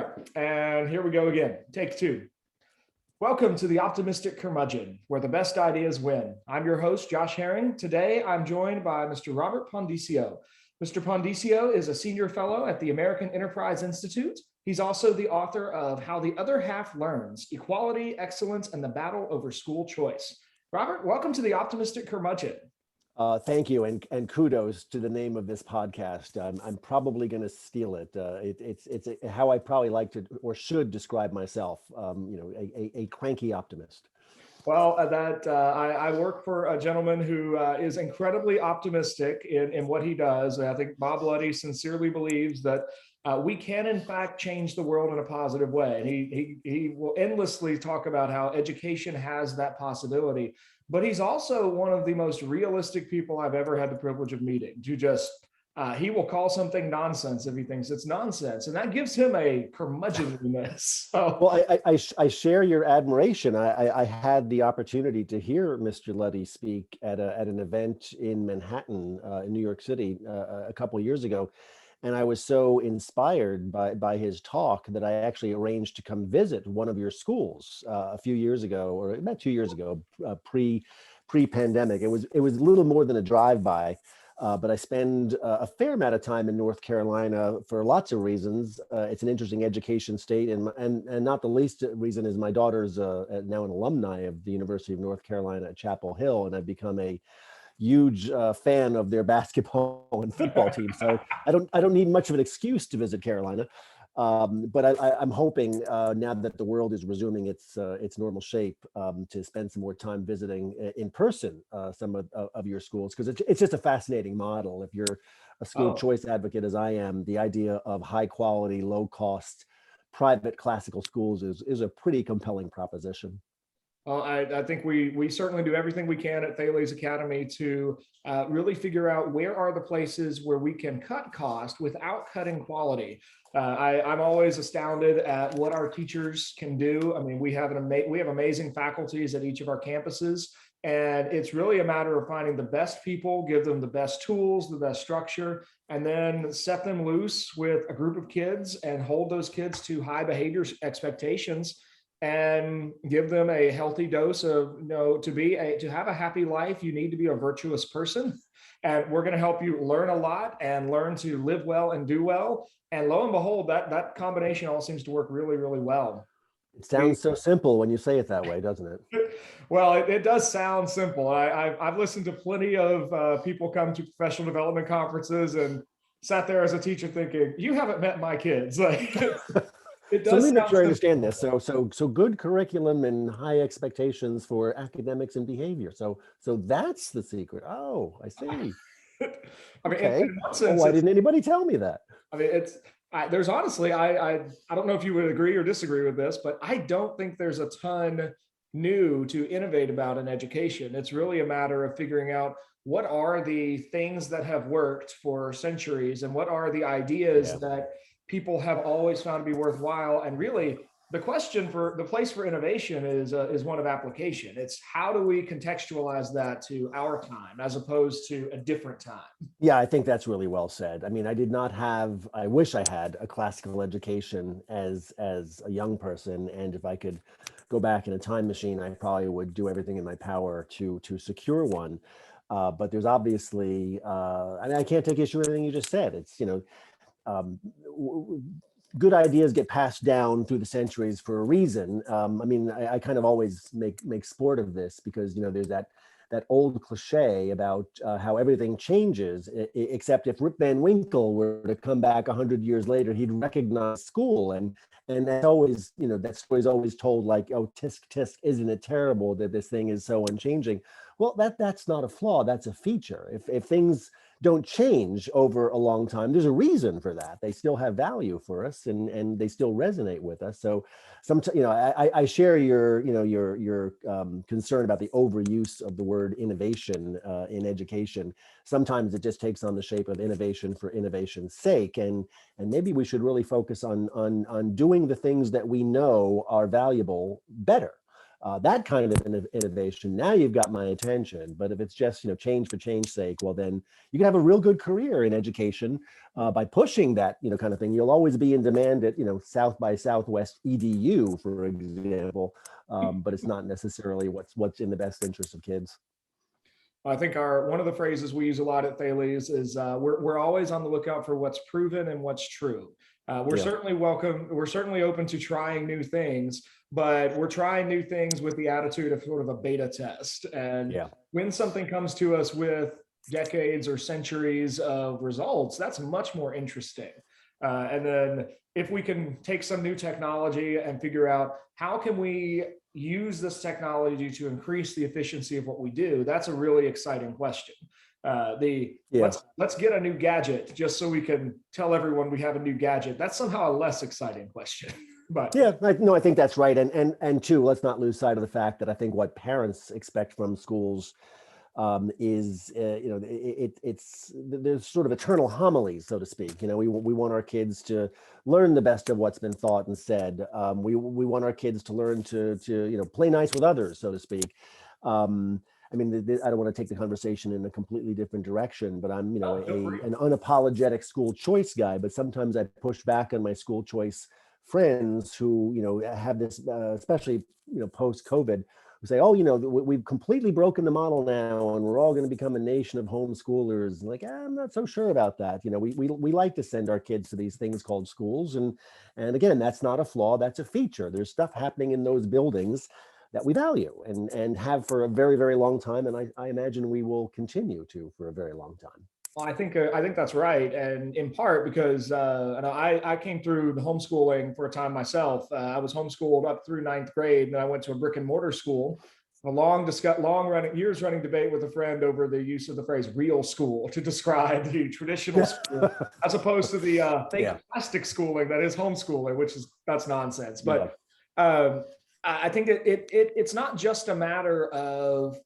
right, and here we go again. Take two. Welcome to the Optimistic Curmudgeon, where the best ideas win. I'm your host, Josh Herring. Today, I'm joined by Mr. Robert Pondiscio. Mr. Pondiscio is a senior fellow at the American Enterprise Institute. He's also the author of How the Other Half Learns: Equality, Excellence, and the Battle Over School Choice. Robert, welcome to the Optimistic Curmudgeon. Thank you, and kudos to the name of this podcast. I'm probably going to steal it. It's how I probably like to or should describe myself. A cranky optimist. Well, I work for a gentleman who is incredibly optimistic in what he does. I think Bob Luddy sincerely believes that we can, in fact, change the world in a positive way. And he will endlessly talk about how education has that possibility. But he's also one of the most realistic people I've ever had the privilege of meeting. He will call something nonsense if he thinks it's nonsense, and that gives him a curmudgeonliness. Well, I share your admiration. I had the opportunity to hear Mr. Luddy speak at an event in Manhattan, in New York City, a couple of years ago, and I was so inspired by his talk that I actually arranged to come visit one of your schools a few years ago, or about 2 years ago, pre-pandemic. It was a little more than a drive-by. But I spend a fair amount of time in North Carolina for lots of reasons. It's an interesting education state, and not the least reason is my daughter's now an alumni of the University of North Carolina at Chapel Hill, and I've become a huge fan of their basketball and football team. So I don't need much of an excuse to visit Carolina. But I'm hoping now that the world is resuming its normal shape to spend some more time visiting in person some of your schools, because it's just a fascinating model. If you're a school choice advocate, as I am, the idea of high quality, low cost private classical schools is a pretty compelling proposition. Well, I think we certainly do everything we can at Thales Academy to really figure out where are the places where we can cut cost without cutting quality. I'm always astounded at what our teachers can do. I mean, we have amazing faculties at each of our campuses, and it's really a matter of finding the best people, give them the best tools, the best structure, and then set them loose with a group of kids and hold those kids to high behavior expectations, and give them a healthy dose of, to have a happy life, you need to be a virtuous person. And we're going to help you learn a lot and learn to live well and do well. And lo and behold, that combination all seems to work really, really well. It sounds so simple when you say it that way, doesn't it? Well, it does sound simple. I've listened to plenty of people come to professional development conferences and sat there as a teacher thinking, you haven't met my kids. Like, it does. So let me make sure I understand this. So good curriculum and high expectations for academics and behavior. So that's the secret. Oh, I see. I mean, okay. Why didn't anybody tell me that? I mean, there's honestly, I don't know if you would agree or disagree with this, but I don't think there's a ton new to innovate about in education. It's really a matter of figuring out what are the things that have worked for centuries and what are the ideas that people have always found to be worthwhile. And really, the place for innovation is one of application. It's how do we contextualize that to our time as opposed to a different time? Yeah, I think that's really well said. I mean, I wish I had a classical education as a young person. And if I could go back in a time machine, I probably would do everything in my power to secure one. But there's obviously, I can't take issue with anything you just said. It's, good ideas get passed down through the centuries for a reason. I mean, I kind of always make sport of this because, there's that old cliche about how everything changes, except if Rip Van Winkle were to come back 100 years later, he'd recognize school. And that's always, that story's always told like, oh, tisk, tisk, isn't it terrible that this thing is so unchanging? Well, that's not a flaw, that's a feature. If things don't change over a long time, there's a reason for that. They still have value for us and they still resonate with us. So sometimes, I share your concern about the overuse of the word innovation in education. Sometimes it just takes on the shape of innovation for innovation's sake. And maybe we should really focus on doing the things that we know are valuable better. that kind of innovation, now you've got my attention. But if it's just, change for change sake, well, then you can have a real good career in education by pushing that, kind of thing. You'll always be in demand at, South by Southwest EDU, for example, but it's not necessarily what's in the best interest of kids. I think one of the phrases we use a lot at Thales is we're always on the lookout for what's proven and what's true. We're Yeah. certainly welcome. We're certainly open to trying new things, but we're trying new things with the attitude of sort of a beta test. And Yeah. when something comes to us with decades or centuries of results, that's much more interesting. And then if we can take some new technology and figure out how can we use this technology to increase the efficiency of what we do, that's a really exciting question. Yeah. Let's get a new gadget just so we can tell everyone we have a new gadget. That's somehow a less exciting question. But Yeah, no, I think that's right. And two, let's not lose sight of the fact that I think what parents expect from schools is, it's there's sort of eternal homilies, so to speak. We want our kids to learn the best of what's been thought and said. We want our kids to learn to play nice with others, so to speak. I mean, I don't want to take the conversation in a completely different direction, but I'm, an unapologetic school choice guy. But sometimes I push back on my school choice friends who, have this, especially, post COVID, who say, oh, we've completely broken the model now, and we're all going to become a nation of homeschoolers. Like, I'm not so sure about that. We like to send our kids to these things called schools, and again, that's not a flaw, that's a feature. There's stuff happening in those buildings that we value and have for a very, very long time, and I imagine we will continue to for a very long time. well, I think that's right, and in part because and I came through the homeschooling for a time myself. I was homeschooled up through ninth grade, and I went to a brick and mortar school. A long running, years running debate with a friend over the use of the phrase "real school" to describe the traditional school, as opposed to the fake Yeah. plastic schooling that is homeschooling, that's nonsense. Yeah. But I think it's not just a matter of,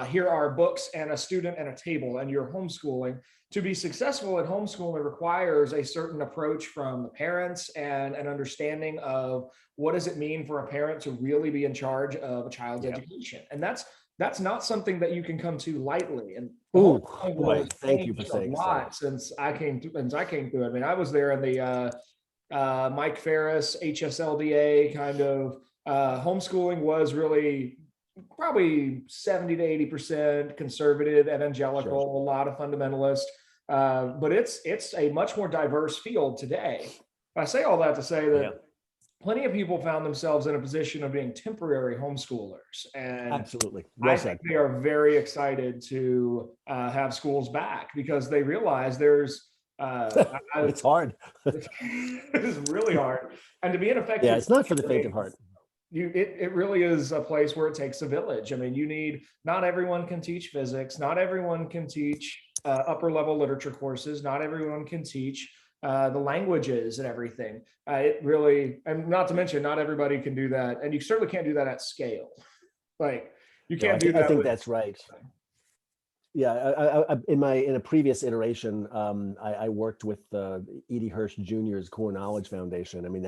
here are books and a student and a table and you're homeschooling. To be successful at homeschooling requires a certain approach from the parents and an understanding of what does it mean for a parent to really be in charge of a child's education. And that's not something that you can come to lightly. And the homeschooling world has thank you for changed a saying so. lot since I came through. I mean, I was there in the Mike Ferris HSLDA kind of homeschooling was really probably 70 to 80% conservative, evangelical, Sure. a lot of fundamentalist, but it's a much more diverse field today. I say all that to say that plenty of people found themselves in a position of being temporary homeschoolers, and Absolutely. Well I said. think they are very excited to have schools back because they realize there's It's hard. it's really hard, and to be an effective Yeah, it's not for the faint of heart. it really is a place where it takes a village. I mean, not everyone can teach physics, not everyone can teach upper level literature courses, not everyone can teach the languages and everything. It really, and not to mention, not everybody can do that, and you certainly can't do that at scale. Like you No, can't do I that. think that's right. Yeah, in a previous iteration, I worked with E.D. Hirsch Jr.'s Core Knowledge Foundation. I mean,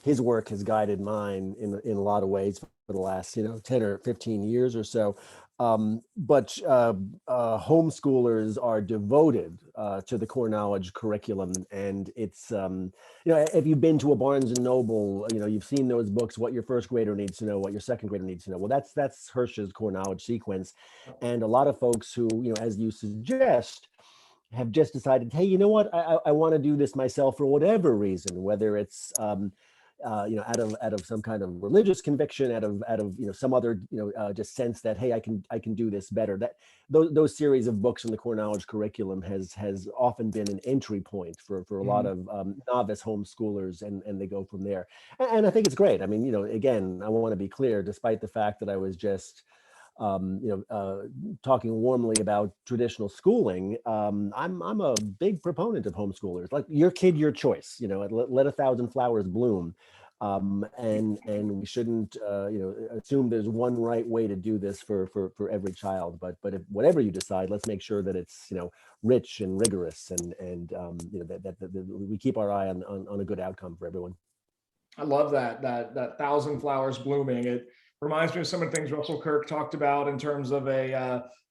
his work has guided mine in a lot of ways for the last 10 or 15 years or so. But homeschoolers are devoted to the core knowledge curriculum, and it's if you've been to a Barnes and Noble, you've seen those books. What your first grader needs to know, what your second grader needs to know. Well, that's Hirsch's core knowledge sequence, and a lot of folks who, as you suggest, have just decided, hey, you know what, I want to do this myself for whatever reason, whether it's out of some kind of religious conviction, out of some other just sense that, hey, I can do this better. That those series of books in the core knowledge curriculum has often been an entry point for a lot of novice homeschoolers, and they go from there. And I think it's great. I mean, again, I want to be clear, despite the fact that I was just talking warmly about traditional schooling, I'm a big proponent of homeschoolers. Like, your kid, your choice. Let a thousand flowers bloom, and we shouldn't assume there's one right way to do this for every child. But if whatever you decide, let's make sure that it's rich and rigorous, and that we keep our eye on a good outcome for everyone. I love that thousand flowers blooming. Reminds me of some of the things Russell Kirk talked about in terms of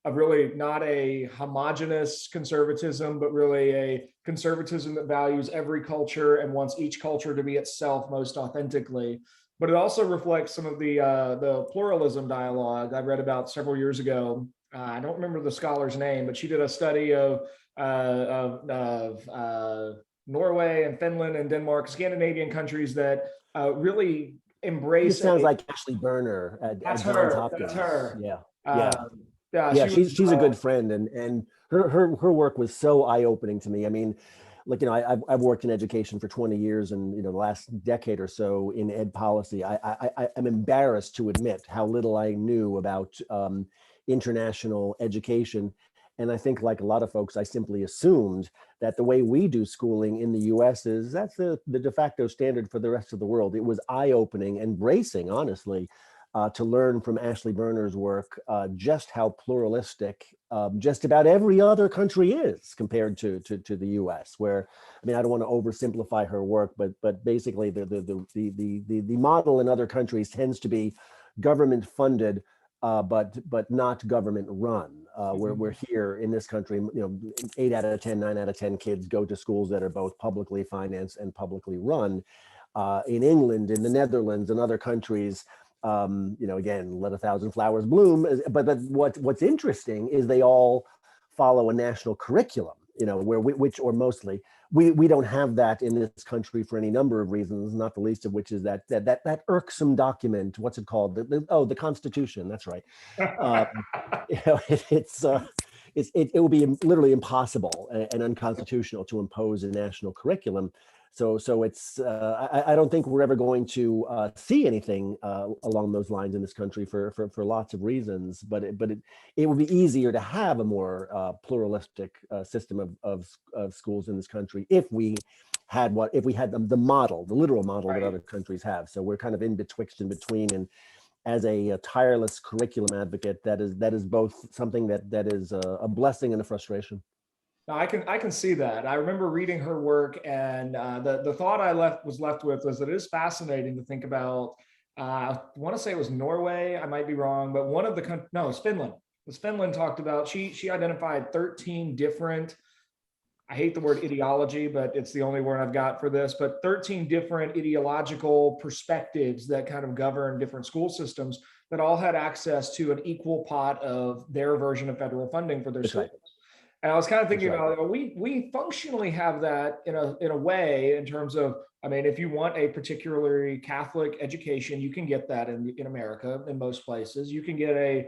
of really not a homogenous conservatism, but really a conservatism that values every culture and wants each culture to be itself most authentically. But it also reflects some of the pluralism dialogue I read about several years ago. I don't remember the scholar's name, but she did a study of Norway and Finland and Denmark, Scandinavian countries that really This embrace sounds a. like Ashley Berner at That's Johns her. That's Hopkins. her. Yeah, Uh, yeah. yeah, Yeah, she was. she's a good friend, and her work was so eye-opening to me. I mean, like, I've worked in education for 20 years, and the last decade or so in ed policy. I'm embarrassed to admit how little I knew about international education. And I think, like a lot of folks, I simply assumed that the way we do schooling in the US is that's the de facto standard for the rest of the world. It was eye-opening and bracing, honestly, to learn from Ashley Berner's work just how pluralistic just about every other country is compared to the U.S. Where, I mean, I don't want to oversimplify her work, but basically the model in other countries tends to be government funded, but not government run. Where we're here in this country, 8 out of 10, 9 out of 10 kids go to schools that are both publicly financed and publicly run. In England, in the Netherlands, and other countries, again, let a thousand flowers bloom. But what's interesting is they all follow a national curriculum, where which or mostly we don't have that in this country for any number of reasons, not the least of which is that irksome document. What's it called? The Constitution. That's right. Uh, it will be literally impossible and unconstitutional to impose a national curriculum. So it's I don't think we're ever going to see anything along those lines in this country for lots of reasons. But it would be easier to have a more pluralistic system of schools in this country if we had the model, the literal model that Right. other countries have. So we're kind of in between, and as a tireless curriculum advocate, that is both something that is a blessing and a frustration. No, I can see that. I remember reading her work, and the thought was left with was that it is fascinating to think about. I want to say it was Norway. I might be wrong, but one of the no, it was Finland. It was Finland talked about. She identified 13 different. I hate the word ideology, but it's the only word I've got for this. But 13 different ideological perspectives that kind of govern different school systems that all had access to an equal pot of their version of federal funding for their That's schools. right. And I was kind of thinking That's right. about we functionally have that in a way in terms of, I mean, if you want a particularly Catholic education, you can get that in America in most places. You can get a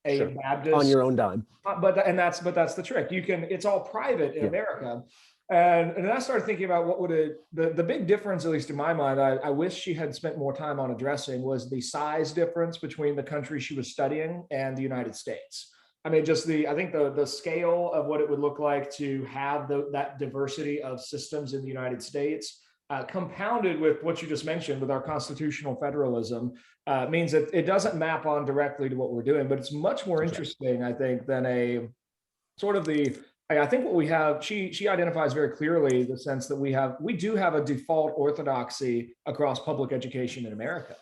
Sure. On Baptist, your own dime. but that's the trick. It's all private in Yeah. America. And then I started thinking about what would the big difference, at least in my mind, I wish she had spent more time on addressing, was the size difference between the country she was studying and the United States. I mean, I think the scale of what it would look like to have that diversity of systems in the United States, compounded with what you just mentioned with our constitutional federalism, means that it doesn't map on directly to what we're doing, but it's much more That's right. interesting, I think, than a sort of I think what we have, she identifies very clearly the sense that we do have a default orthodoxy across public education in America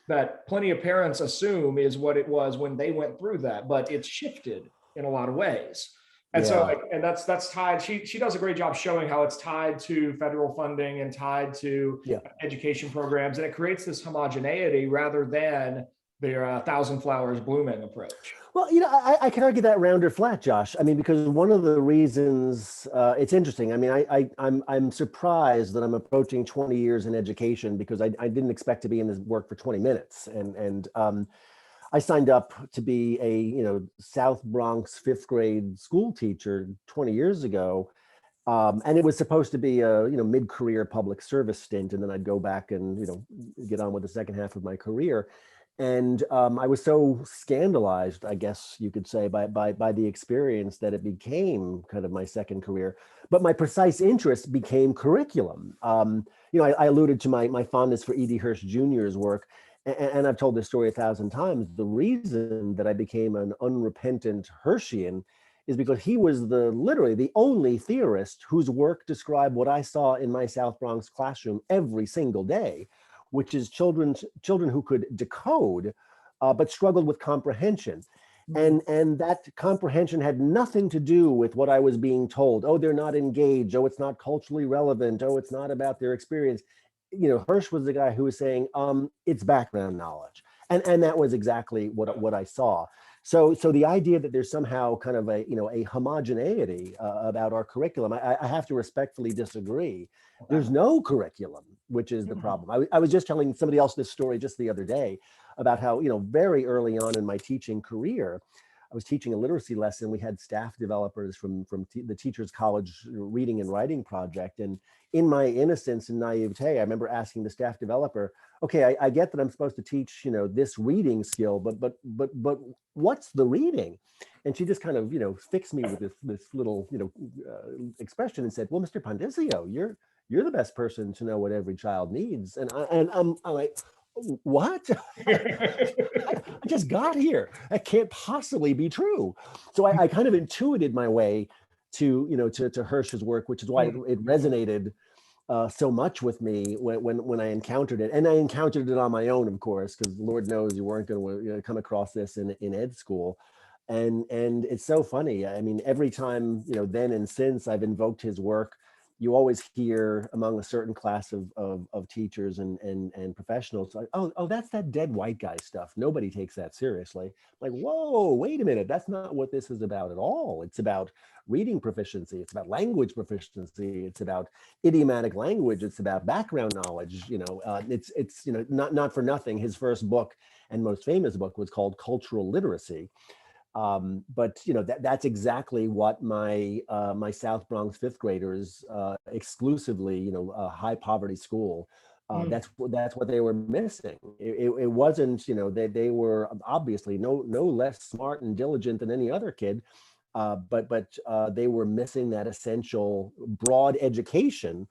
that plenty of parents assume is what it was when they went through that, but it's shifted in a lot of ways. And so, Yeah. and that's tied. She does a great job showing how it's tied to federal funding and tied to Yeah. education programs, and it creates this homogeneity rather than their thousand flowers blooming approach. Well, I can argue that round or flat, Josh. I mean, because one of the reasons it's interesting. I mean, I'm surprised that I'm approaching 20 years in education because I didn't expect to be in this work for 20 minutes, and I signed up to be a South Bronx fifth grade school teacher 20 years ago. And it was supposed to be a mid-career public service stint, and then I'd go back and get on with the second half of my career. And I was so scandalized, I guess you could say, by the experience that it became kind of my second career. But my precise interest became curriculum. I alluded to my fondness for E.D. Hirsch Jr.'s work, and I've told this story 1,000 times. The reason that I became an unrepentant Hirschian is because he was literally the only theorist whose work described what I saw in my South Bronx classroom every single day, which is children who could decode but struggled with comprehension. Mm. And that comprehension had nothing to do with what I was being told. Oh, they're not engaged. Oh, it's not culturally relevant. Oh, it's not about their experience. Hirsch was the guy who was saying, it's background knowledge. And that was exactly what I saw. So the idea that there's somehow kind of a homogeneity about our curriculum, I have to respectfully disagree. There's no curriculum, which is the Mm. problem. I was just telling somebody else this story just the other day about how, very early on in my teaching career, I was teaching a literacy lesson. We had staff developers from the Teachers College Reading and Writing Project. And in my innocence and naivete, I remember asking the staff developer, okay, I get that I'm supposed to teach, this reading skill, but what's the reading? And she just kind of, fixed me with this little, expression and said, well, Mr. Pondiscio, you're the best person to know what every child needs. And I'm like, what? I just got here. That can't possibly be true. So I kind of intuited my way to Hirsch's work, which is why it resonated so much with me when I encountered it. And I encountered it on my own, of course, because Lord knows you weren't going to come across this in ed school. And it's so funny. I mean, every time, then and since I've invoked his work, you always hear among a certain class of teachers and professionals like, oh, that's that dead white guy stuff. Nobody takes that seriously. Like, whoa, wait a minute. That's not what this is about at all. It's about reading proficiency. It's about language proficiency. It's about idiomatic language. It's about background knowledge. It's not for nothing. His first book and most famous book was called Cultural Literacy. But that's exactly what my South Bronx fifth graders, exclusively high poverty school, Mm. that's what they were missing. It wasn't they were obviously no less smart and diligent than any other kid, but they were missing that essential broad education,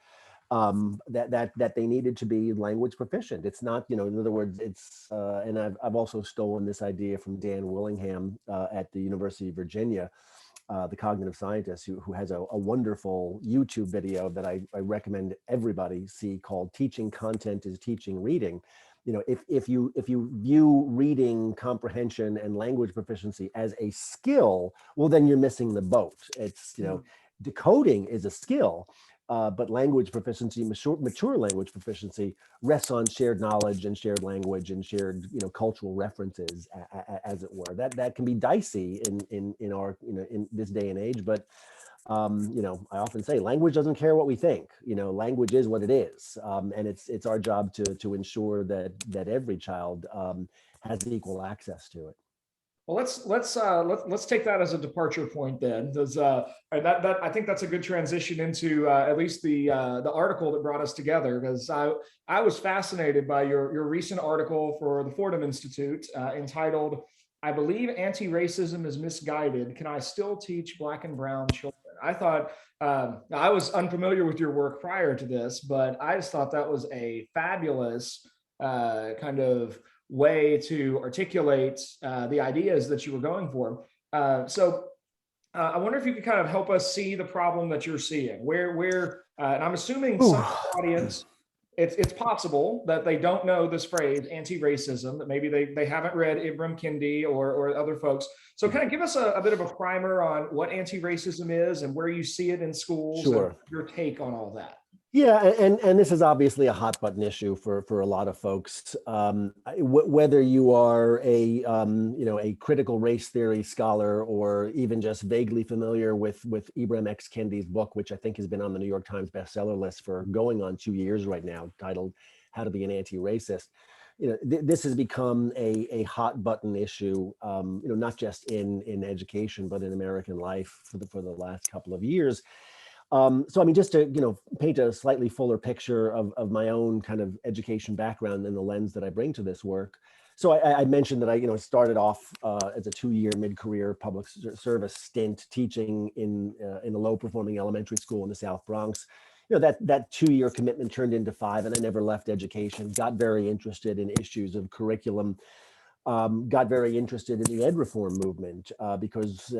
that they needed to be language proficient. It's not, in other words, it's, and I've also stolen this idea from Dan Willingham at the University of Virginia, the cognitive scientist who has a wonderful YouTube video that I recommend everybody see called "Teaching Content is Teaching Reading." If you view reading comprehension and language proficiency as a skill, well, then you're missing the boat. It's, Mm. decoding is a skill, but language proficiency, mature language proficiency, rests on shared knowledge and shared language and shared, cultural references, as it were. That can be dicey in our, in this day and age. But I often say language doesn't care what we think. Language is what it is, and it's our job to ensure that every child has equal access to it. Well, let's take that as a departure point then. And that I think that's a good transition into at least the article that brought us together, because I was fascinated by your recent article for the Fordham Institute entitled, "I believe anti-racism is misguided. Can I still teach Black and brown children?" I thought, I was unfamiliar with your work prior to this, but I just thought that was a fabulous kind of way to articulate the ideas that you were going for. I wonder if you could kind of help us see the problem that you're seeing. And I'm assuming Ooh. some audience, it's possible that they don't know this phrase anti-racism, that maybe they haven't read Ibram Kendi or other folks. So kind of give us a bit of a primer on what anti-racism is and where you see it in schools and Sure. your take on all that. Yeah, and this is obviously a hot button issue for a lot of folks. Whether you are a critical race theory scholar or even just vaguely familiar with Ibram X. Kendi's book, which I think has been on the New York Times bestseller list for going on 2 years right now, titled "How to Be an Anti-Racist." This has become a hot button issue, not just in education but in American life for the last couple of years. So I mean, just to paint a slightly fuller picture of my own kind of education background and the lens that I bring to this work. So I mentioned that I started off as a 2-year mid-career public service stint teaching in a low-performing elementary school in the South Bronx. That 2-year commitment turned into 5, and I never left education. Got very interested in issues of curriculum. Got very interested in the ed reform movement because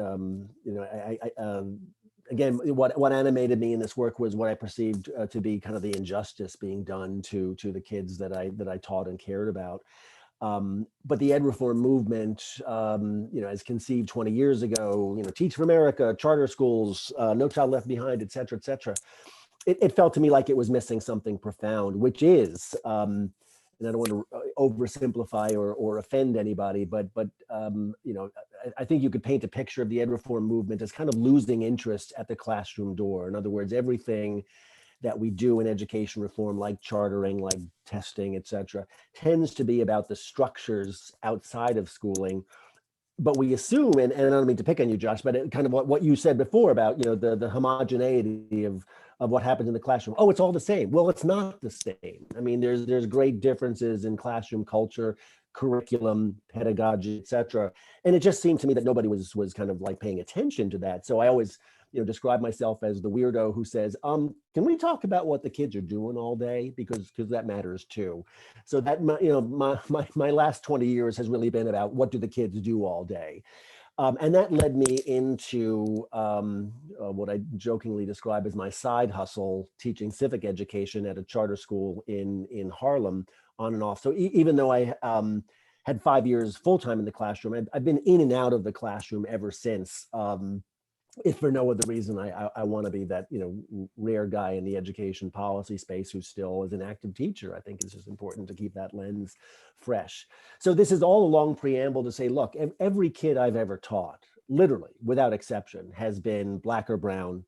again, what animated me in this work was what I perceived to be kind of the injustice being done to the kids that I taught and cared about. But the ed reform movement, as conceived 20 years ago, Teach for America, charter schools, No Child Left Behind, et cetera, et cetera. It felt to me like it was missing something profound, which is, and I don't want to oversimplify or offend anybody, but I think you could paint a picture of the ed reform movement as kind of losing interest at the classroom door. In other words, everything that we do in education reform, like chartering, like testing, et cetera, tends to be about the structures outside of schooling. But we assume, and I don't mean to pick on you, Josh, but kind of what you said before about the homogeneity of what happens in the classroom. Oh, it's all the same. Well, it's not the same. I mean, there's great differences in classroom culture, curriculum, pedagogy, et cetera. And it just seemed to me that nobody was kind of like paying attention to that. So I always describe myself as the weirdo who says, can we talk about what the kids are doing all day? Because that matters too. So that, my last 20 years has really been about what do the kids do all day? And that led me into what I jokingly describe as my side hustle, teaching civic education at a charter school in Harlem on and off. So even though I had 5 years full-time in the classroom, I've been in and out of the classroom ever since. If for no other reason, I want to be that rare guy in the education policy space who still is an active teacher. I think it's just important to keep that lens fresh. So this is all a long preamble to say, look, every kid I've ever taught, literally without exception, has been Black or brown,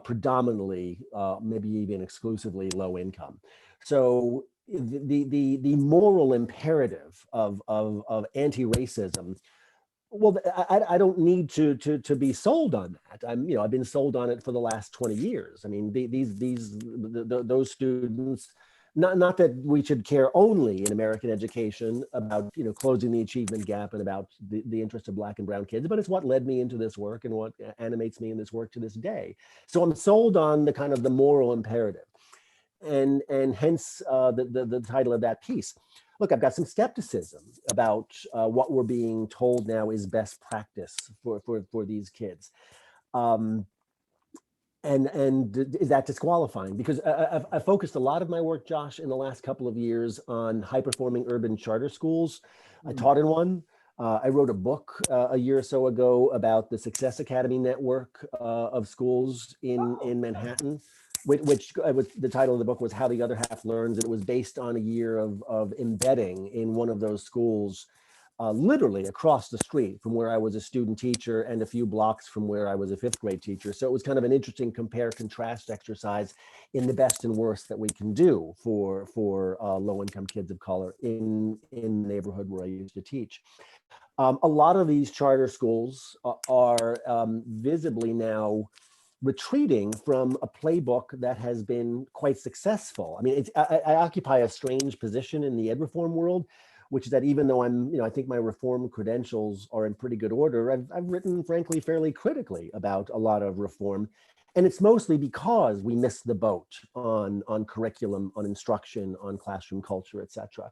predominantly, maybe even exclusively low income. So the moral imperative of anti-racism, well, I don't need to be sold on that. I've been sold on it for the last 20 years. I mean, those students, not that we should care only in American education about closing the achievement gap and about the interest of Black and brown kids, but it's what led me into this work and what animates me in this work to this day. So I'm sold on the kind of the moral imperative, and hence the title of that piece. Look, I've got some skepticism about what we're being told now is best practice for these kids. And is that disqualifying? Because I focused a lot of my work, Josh, in the last couple of years on high-performing urban charter schools. I taught in one. I wrote a book a year or so ago about the Success Academy network of schools in Manhattan, which the title of the book was How the Other Half Learns. It was based on a year of embedding in one of those schools, literally across the street from where I was a student teacher and a few blocks from where I was a fifth grade teacher. So it was kind of an interesting compare contrast exercise in the best and worst that we can do for low income kids of color in the neighborhood where I used to teach. A lot of these charter schools are visibly now retreating from a playbook that has been quite successful. I mean, I occupy a strange position in the ed reform world, which is that even though I think my reform credentials are in pretty good order, I've written, frankly, fairly critically about a lot of reform. And it's mostly because we missed the boat on curriculum, on instruction, on classroom culture, et cetera.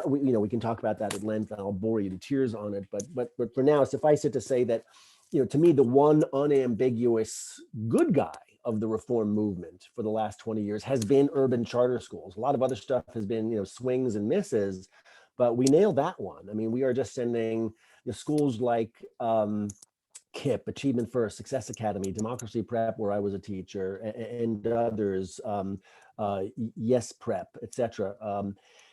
We can talk about that at length, and I'll bore you to tears on it. But for now, suffice it to say that, to me, the one unambiguous good guy of the reform movement for the last 20 years has been urban charter schools. A lot of other stuff has been, swings and misses, but we nailed that one. I mean, we are just sending schools like KIPP, Achievement First, Success Academy, Democracy Prep, where I was a teacher, and others, Yes Prep, et cetera,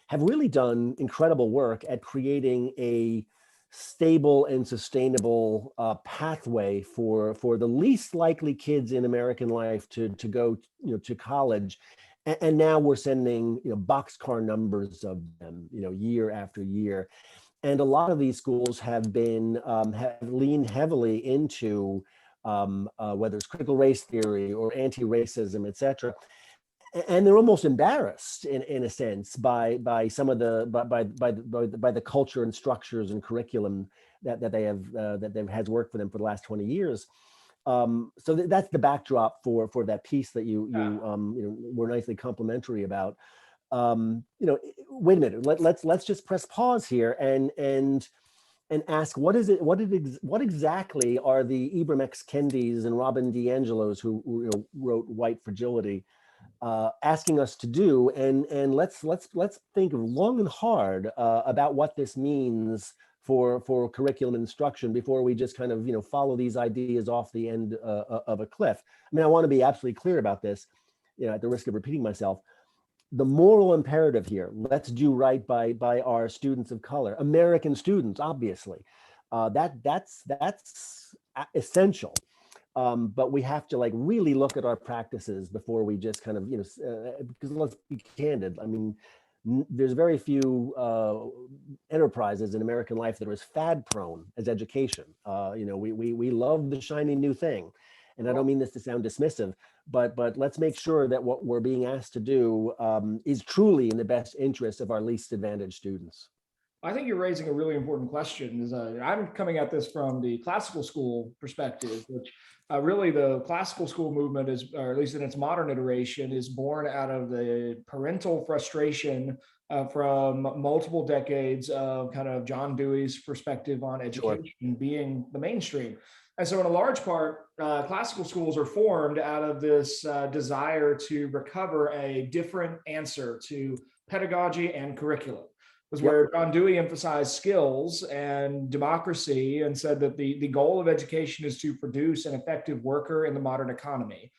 have really done incredible work at creating a stable and sustainable pathway for the least likely kids in American life to go to college. And now we're sending boxcar numbers of them year after year. And a lot of these schools have been have leaned heavily into whether it's critical race theory or anti-racism, et cetera. And they're almost embarrassed in a sense by some of the by the culture and structures and curriculum that they have that has worked for them for the last 20 years. So that's the backdrop for that piece that you were nicely complimentary about. Wait a minute, let's just press pause here and ask what exactly are the Ibram X. Kendis and Robin DiAngelos who wrote White Fragility asking us to do, and let's think long and hard about what this means for curriculum instruction before we just kind of follow these ideas off the end of a cliff. I mean, I want to be absolutely clear about this, at the risk of repeating myself. The moral imperative here, let's do right by our students of color, American students, obviously. That's essential. But we have to like really look at our practices before we just kind of, because let's be candid. I mean, there's very few enterprises in American life that are as fad prone as education. We love the shiny new thing. And I don't mean this to sound dismissive, but let's make sure that what we're being asked to do is truly in the best interest of our least advantaged students. I think you're raising a really important question. I'm coming at this from the classical school perspective, which really the classical school movement is, or at least in its modern iteration, is born out of the parental frustration from multiple decades of kind of John Dewey's perspective on Sure. education being the mainstream. And so in a large part, classical schools are formed out of this desire to recover a different answer to pedagogy and curriculum. Was Yep. where John Dewey emphasized skills and democracy and said that the goal of education is to produce an effective worker in the modern economy.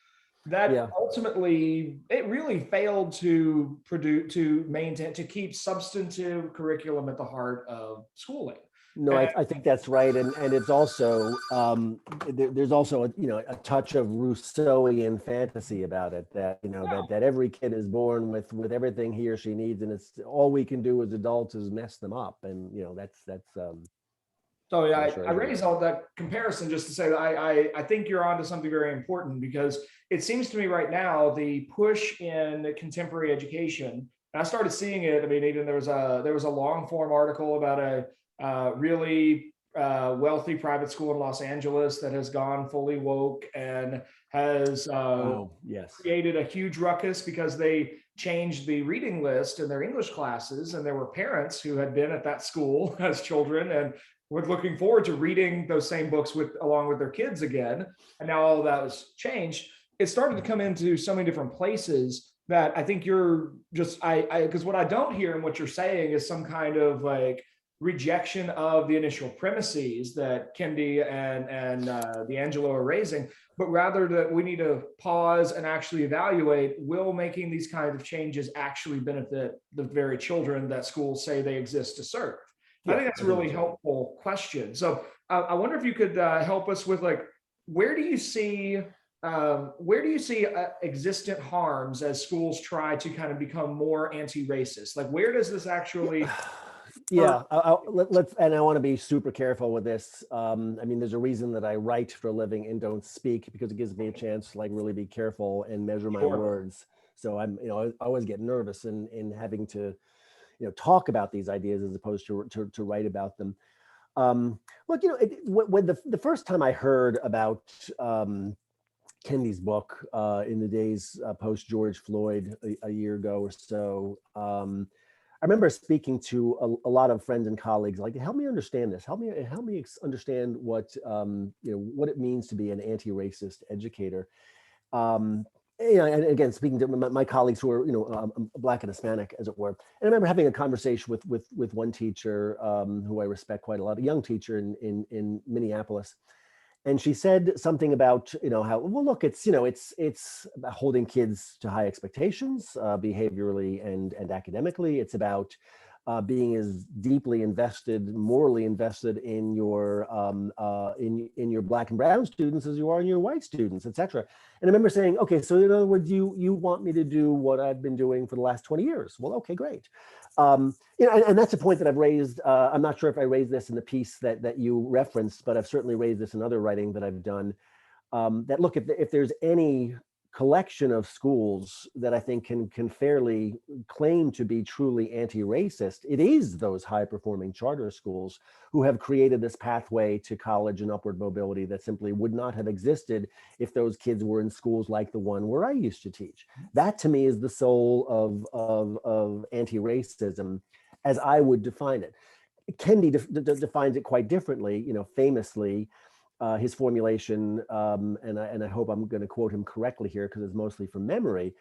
That Yeah. ultimately, it really failed to produce, to maintain, to keep substantive curriculum at the heart of schooling. No, And I think that's right, and it's also there's also a touch of Rousseauian fantasy about it, that that every kid is born with everything he or she needs, and it's all we can do as adults is mess them up, and that's so yeah, I'm sure I as you raise all that comparison just to say that I think you're onto something very important, because it seems to me right now the push in contemporary education, and I started seeing it. I mean, even there was a long form article about a really wealthy private school in Los Angeles that has gone fully woke and has oh yes, created a huge ruckus because they changed the reading list in their English classes, and there were parents who had been at that school as children and were looking forward to reading those same books along with their kids again. And now all of that was changed. It started to come into so many different places that I think you're just I because what I don't hear in what you're saying is some kind of like rejection of the initial premises that Kendi and D'Angelo are raising, but rather that we need to pause and actually evaluate, will making these kinds of changes actually benefit the very children that schools say they exist to serve? I yeah, think that's I a think really that's right. helpful question. So I wonder if you could help us with like, where do you see existent harms as schools try to kind of become more anti-racist? Like, where does this actually hurt? Yeah, let's, and I want to be super careful with this. I mean, there's a reason that I write for a living and don't speak, because it gives me a chance to like really be careful and measure my Sure. words. So I always get nervous in having to, talk about these ideas as opposed to write about them. Look, when the first time I heard about Kendi's book in the days post George Floyd a year ago or so. I remember speaking to a lot of friends and colleagues, like, help me understand this. Help me understand what it means to be an anti-racist educator. Um, and again, speaking to my colleagues who are, Black and Hispanic, as it were. And I remember having a conversation with one teacher who I respect quite a lot, a young teacher in Minneapolis. And she said something about, how, well, look, it's about holding kids to high expectations, behaviorally and academically. It's about being as deeply invested, morally invested in your in your Black and brown students as you are in your white students, et cetera. And I remember saying, okay, so in other words, you want me to do what I've been doing for the last 20 years. Well, okay, great. And that's a point that I've raised. I'm not sure if I raised this in the piece that you referenced, but I've certainly raised this in other writing that I've done. That look, if there's any collection of schools that I think can fairly claim to be truly anti-racist, it is those high-performing charter schools who have created this pathway to college and upward mobility that simply would not have existed if those kids were in schools like the one where I used to teach. That to me is the soul of anti-racism as I would define it. Kendi defines it quite differently, famously. His formulation, and I hope I'm going to quote him correctly here because it's mostly from memory.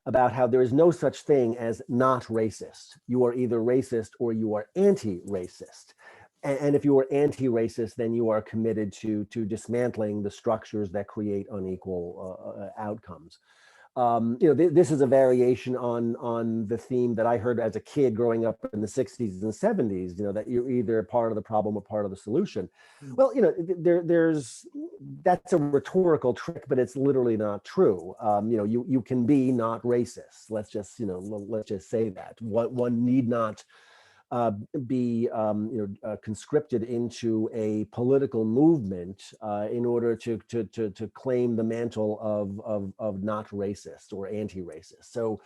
about how there is no such thing as not racist. You are either racist or you are anti-racist. And if you are anti-racist, then you are committed to dismantling the structures that create unequal outcomes. This is a variation on the theme that I heard as a kid growing up in the 60s and 70s, that you're either part of the problem or part of the solution. Well, that's a rhetorical trick, but it's literally not true. You can be not racist. Let's just say that. One need not be conscripted into a political movement in order to claim the mantle of not racist or anti-racist. So,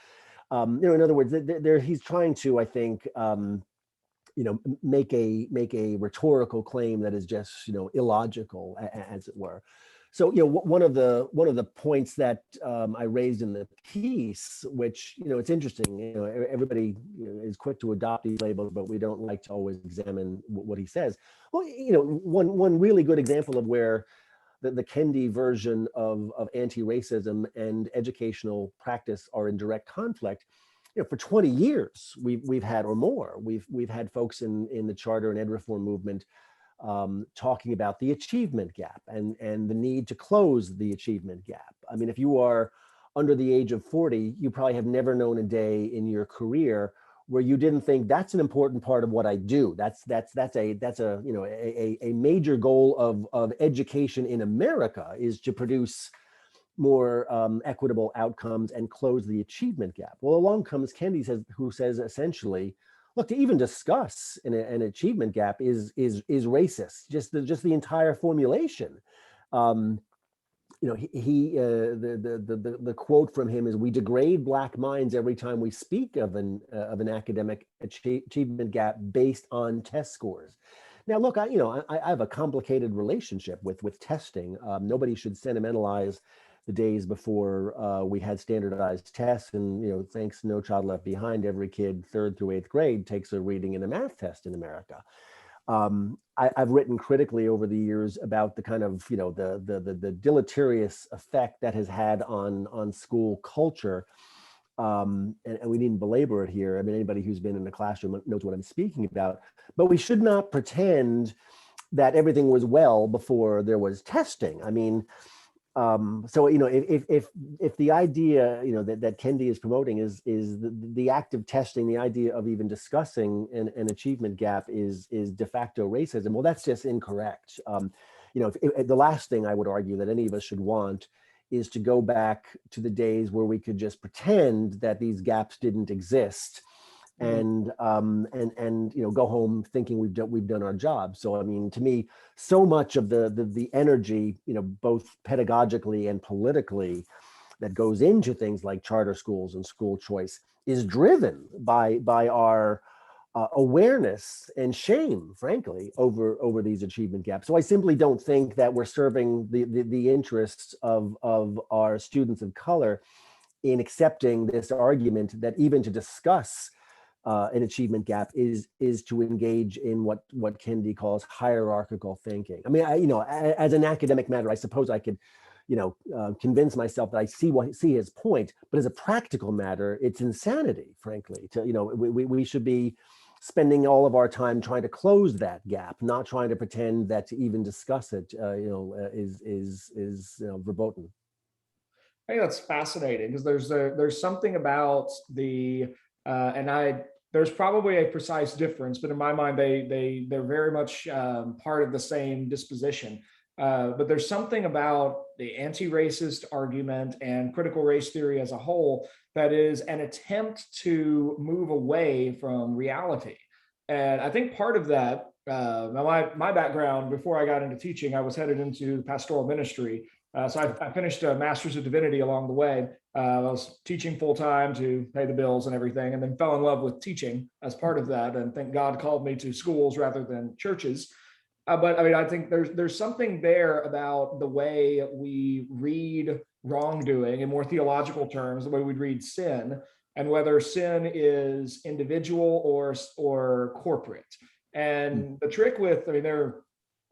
in other words, he's trying to, I think, make a rhetorical claim that is just illogical, as it were. So one of the points that I raised in the piece, which it's interesting, everybody is quick to adopt these labels, but we don't like to always examine what he says. Well, one really good example of where the Kendi version of anti-racism and educational practice are in direct conflict. For 20 years, we've had, or more, we've had folks in the charter and ed reform movement talking about the achievement gap and the need to close the achievement gap. I mean, if you are under the age of 40, you probably have never known a day in your career where you didn't think that's an important part of what I do. That's a major goal of education in America, is to produce more equitable outcomes and close the achievement gap. Well, along comes Kendi, who says essentially, look, to even discuss an achievement gap is racist. Just the entire formulation. The quote from him is, "We degrade Black minds every time we speak of an academic achievement gap based on test scores." Now, look, I have a complicated relationship with testing. Nobody should sentimentalize the days before we had standardized tests, and thanks to No Child Left Behind, every kid 3rd through 8th grade takes a reading and a math test in America. I've written critically over the years about the kind of the deleterious effect that has had on school culture, and we needn't belabor it here. I mean, anybody who's been in the classroom knows what I'm speaking about. But we should not pretend that everything was well before there was testing. I mean, so if the idea that Kendi is promoting is the act of testing, the idea of even discussing an achievement gap is de facto racism, well, that's just incorrect. The last thing I would argue that any of us should want is to go back to the days where we could just pretend that these gaps didn't exist and go home thinking we've done our job. So I mean, to me, so much of the energy, both pedagogically and politically, that goes into things like charter schools and school choice is driven by our awareness and shame, frankly, over these achievement gaps. So I simply don't think that we're serving the interests of our students of color in accepting this argument that even to discuss an achievement gap is to engage in what Kendi calls hierarchical thinking. I mean, as an academic matter, I suppose I could, convince myself that I see his point, but as a practical matter, it's insanity, frankly. We should be spending all of our time trying to close that gap, not trying to pretend that to even discuss it, is verboten. I think that's fascinating, because there's something about there's probably a precise difference, but in my mind, they're very much part of the same disposition. But there's something about the anti-racist argument and critical race theory as a whole that is an attempt to move away from reality. And I think part of that, my background before I got into teaching, I was headed into pastoral ministry. So I finished a master's of divinity along the way. I was teaching full time to pay the bills and everything, and then fell in love with teaching as part of that. And thank God called me to schools rather than churches. But I mean, I think there's something there about the way we read wrongdoing in more theological terms, the way we read sin, and whether sin is individual or corporate. And the trick with, I mean,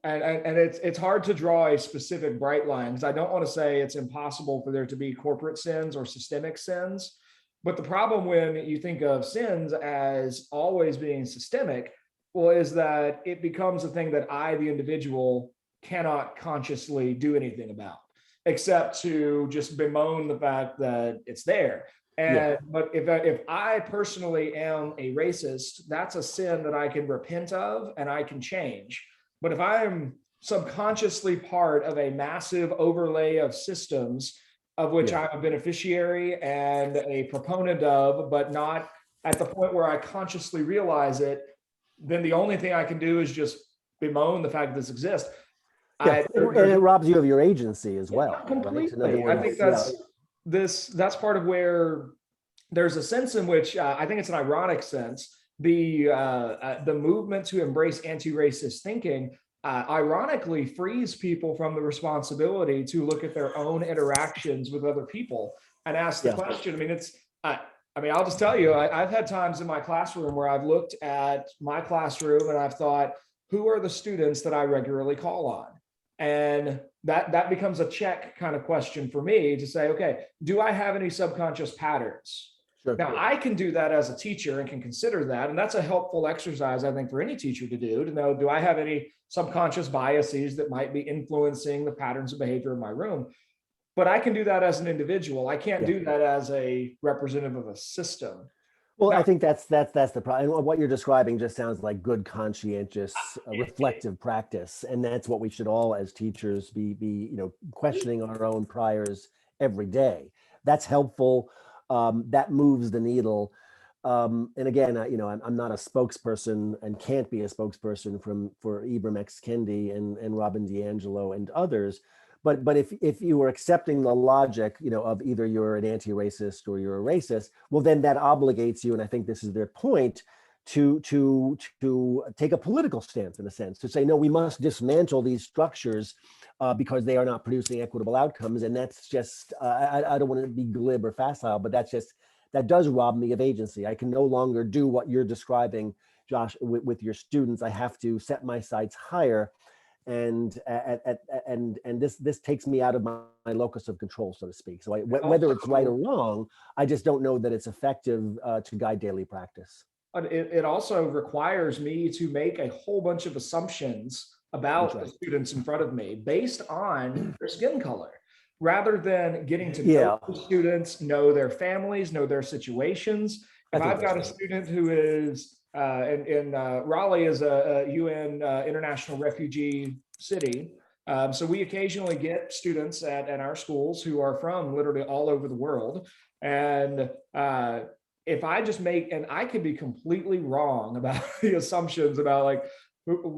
it's hard to draw a specific bright line, because I don't want to say it's impossible for there to be corporate sins or systemic sins. But the problem when you think of sins as always being systemic, well, is that it becomes a thing that I, the individual, cannot consciously do anything about, except to just bemoan the fact that it's there. Yeah, And but if I personally am a racist, that's a sin that I can repent of and I can change. But if I'm subconsciously part of a massive overlay of systems of which yeah. I'm a beneficiary and a proponent of, but not at the point where I consciously realize it, then the only thing I can do is just bemoan the fact that this exists. Yeah, and it There's robs you of your agency as well, right? In other completely. I think words, yeah, that's part of where there's a sense in which I think it's an ironic sense. The movement to embrace anti-racist thinking ironically frees people from the responsibility to look at their own interactions with other people and ask the yeah, question. I mean, I mean, I'll just tell you, I've had times in my classroom where I've looked at my classroom and I've thought, who are the students that I regularly call on? And that becomes a check kind of question for me to say, okay, do I have any subconscious patterns? sure. Now, I can do that as a teacher and can consider that. And that's a helpful exercise, I think, for any teacher to do, to know, do I have any subconscious biases that might be influencing the patterns of behavior in my room? But I can do that as an individual. I can't Yeah. do that as a representative of a system. Well, I Now, think that's the problem. What you're describing just sounds like good, conscientious, reflective practice, and that's what we should all, as teachers, be questioning our own priors every day. That's helpful. That moves the needle. And again, I'm not a spokesperson and can't be a spokesperson for Ibram X. Kendi and Robin DiAngelo and others. But if you were accepting the logic, of either you're an anti-racist or you're a racist, well, then that obligates you, and I think this is their point, to take a political stance in a sense, to say, no, we must dismantle these structures because they are not producing equitable outcomes. And that's just, I don't want to be glib or facile, but that does rob me of agency. I can no longer do what you're describing, Josh, with your students. I have to set my sights higher, and this takes me out of my locus of control, so to speak. So whether it's right or wrong, I just don't know that it's effective to guide daily practice. it also requires me to make a whole bunch of assumptions That's about the right. students in front of me based on their skin color, rather than getting to know Yeah, the students, know their families, know their situations. I If think I've that's got a right. student who is in Raleigh is a UN international refugee city. So we occasionally get students at our schools who are from literally all over the world. And if I just make, and I could be completely wrong about the assumptions about like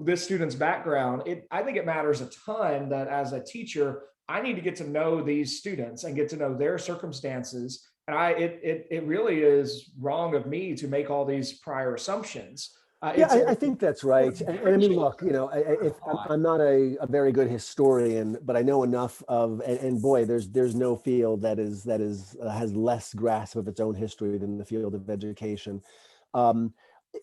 this student's background, I think it matters a ton that as a teacher, I need to get to know these students and get to know their circumstances. And it really is wrong of me to make all these prior assumptions. Yeah, It's I think that's right. And I mean, look, if I'm not a very good historian, but I know enough of, and boy, there's no field that is has less grasp of its own history than the field of education. Um,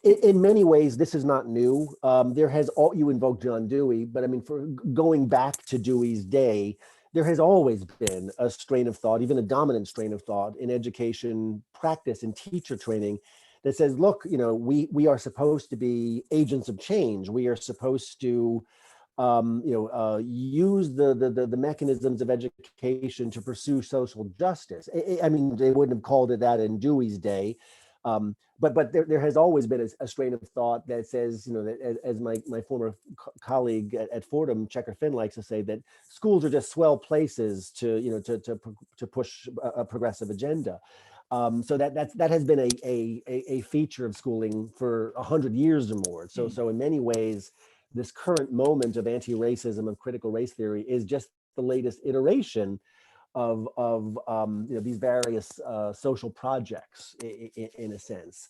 in many ways, this is not new. There has all, you invoke John Dewey, but I mean, for going back to Dewey's day, there has always been a strain of thought, even a dominant strain of thought in education practice and teacher training that says, look, we are supposed to be agents of change. We are supposed to use the mechanisms of education to pursue social justice. I mean, they wouldn't have called it that in Dewey's day, but there has always been a strain of thought that says, that as my former colleague at Fordham, Checker Finn, likes to say, that schools are just swell places to push a progressive agenda. So that has been a feature of schooling for 100 years or more. So in many ways, this current moment of anti-racism, of critical race theory, is just the latest iteration of these various social projects in a sense.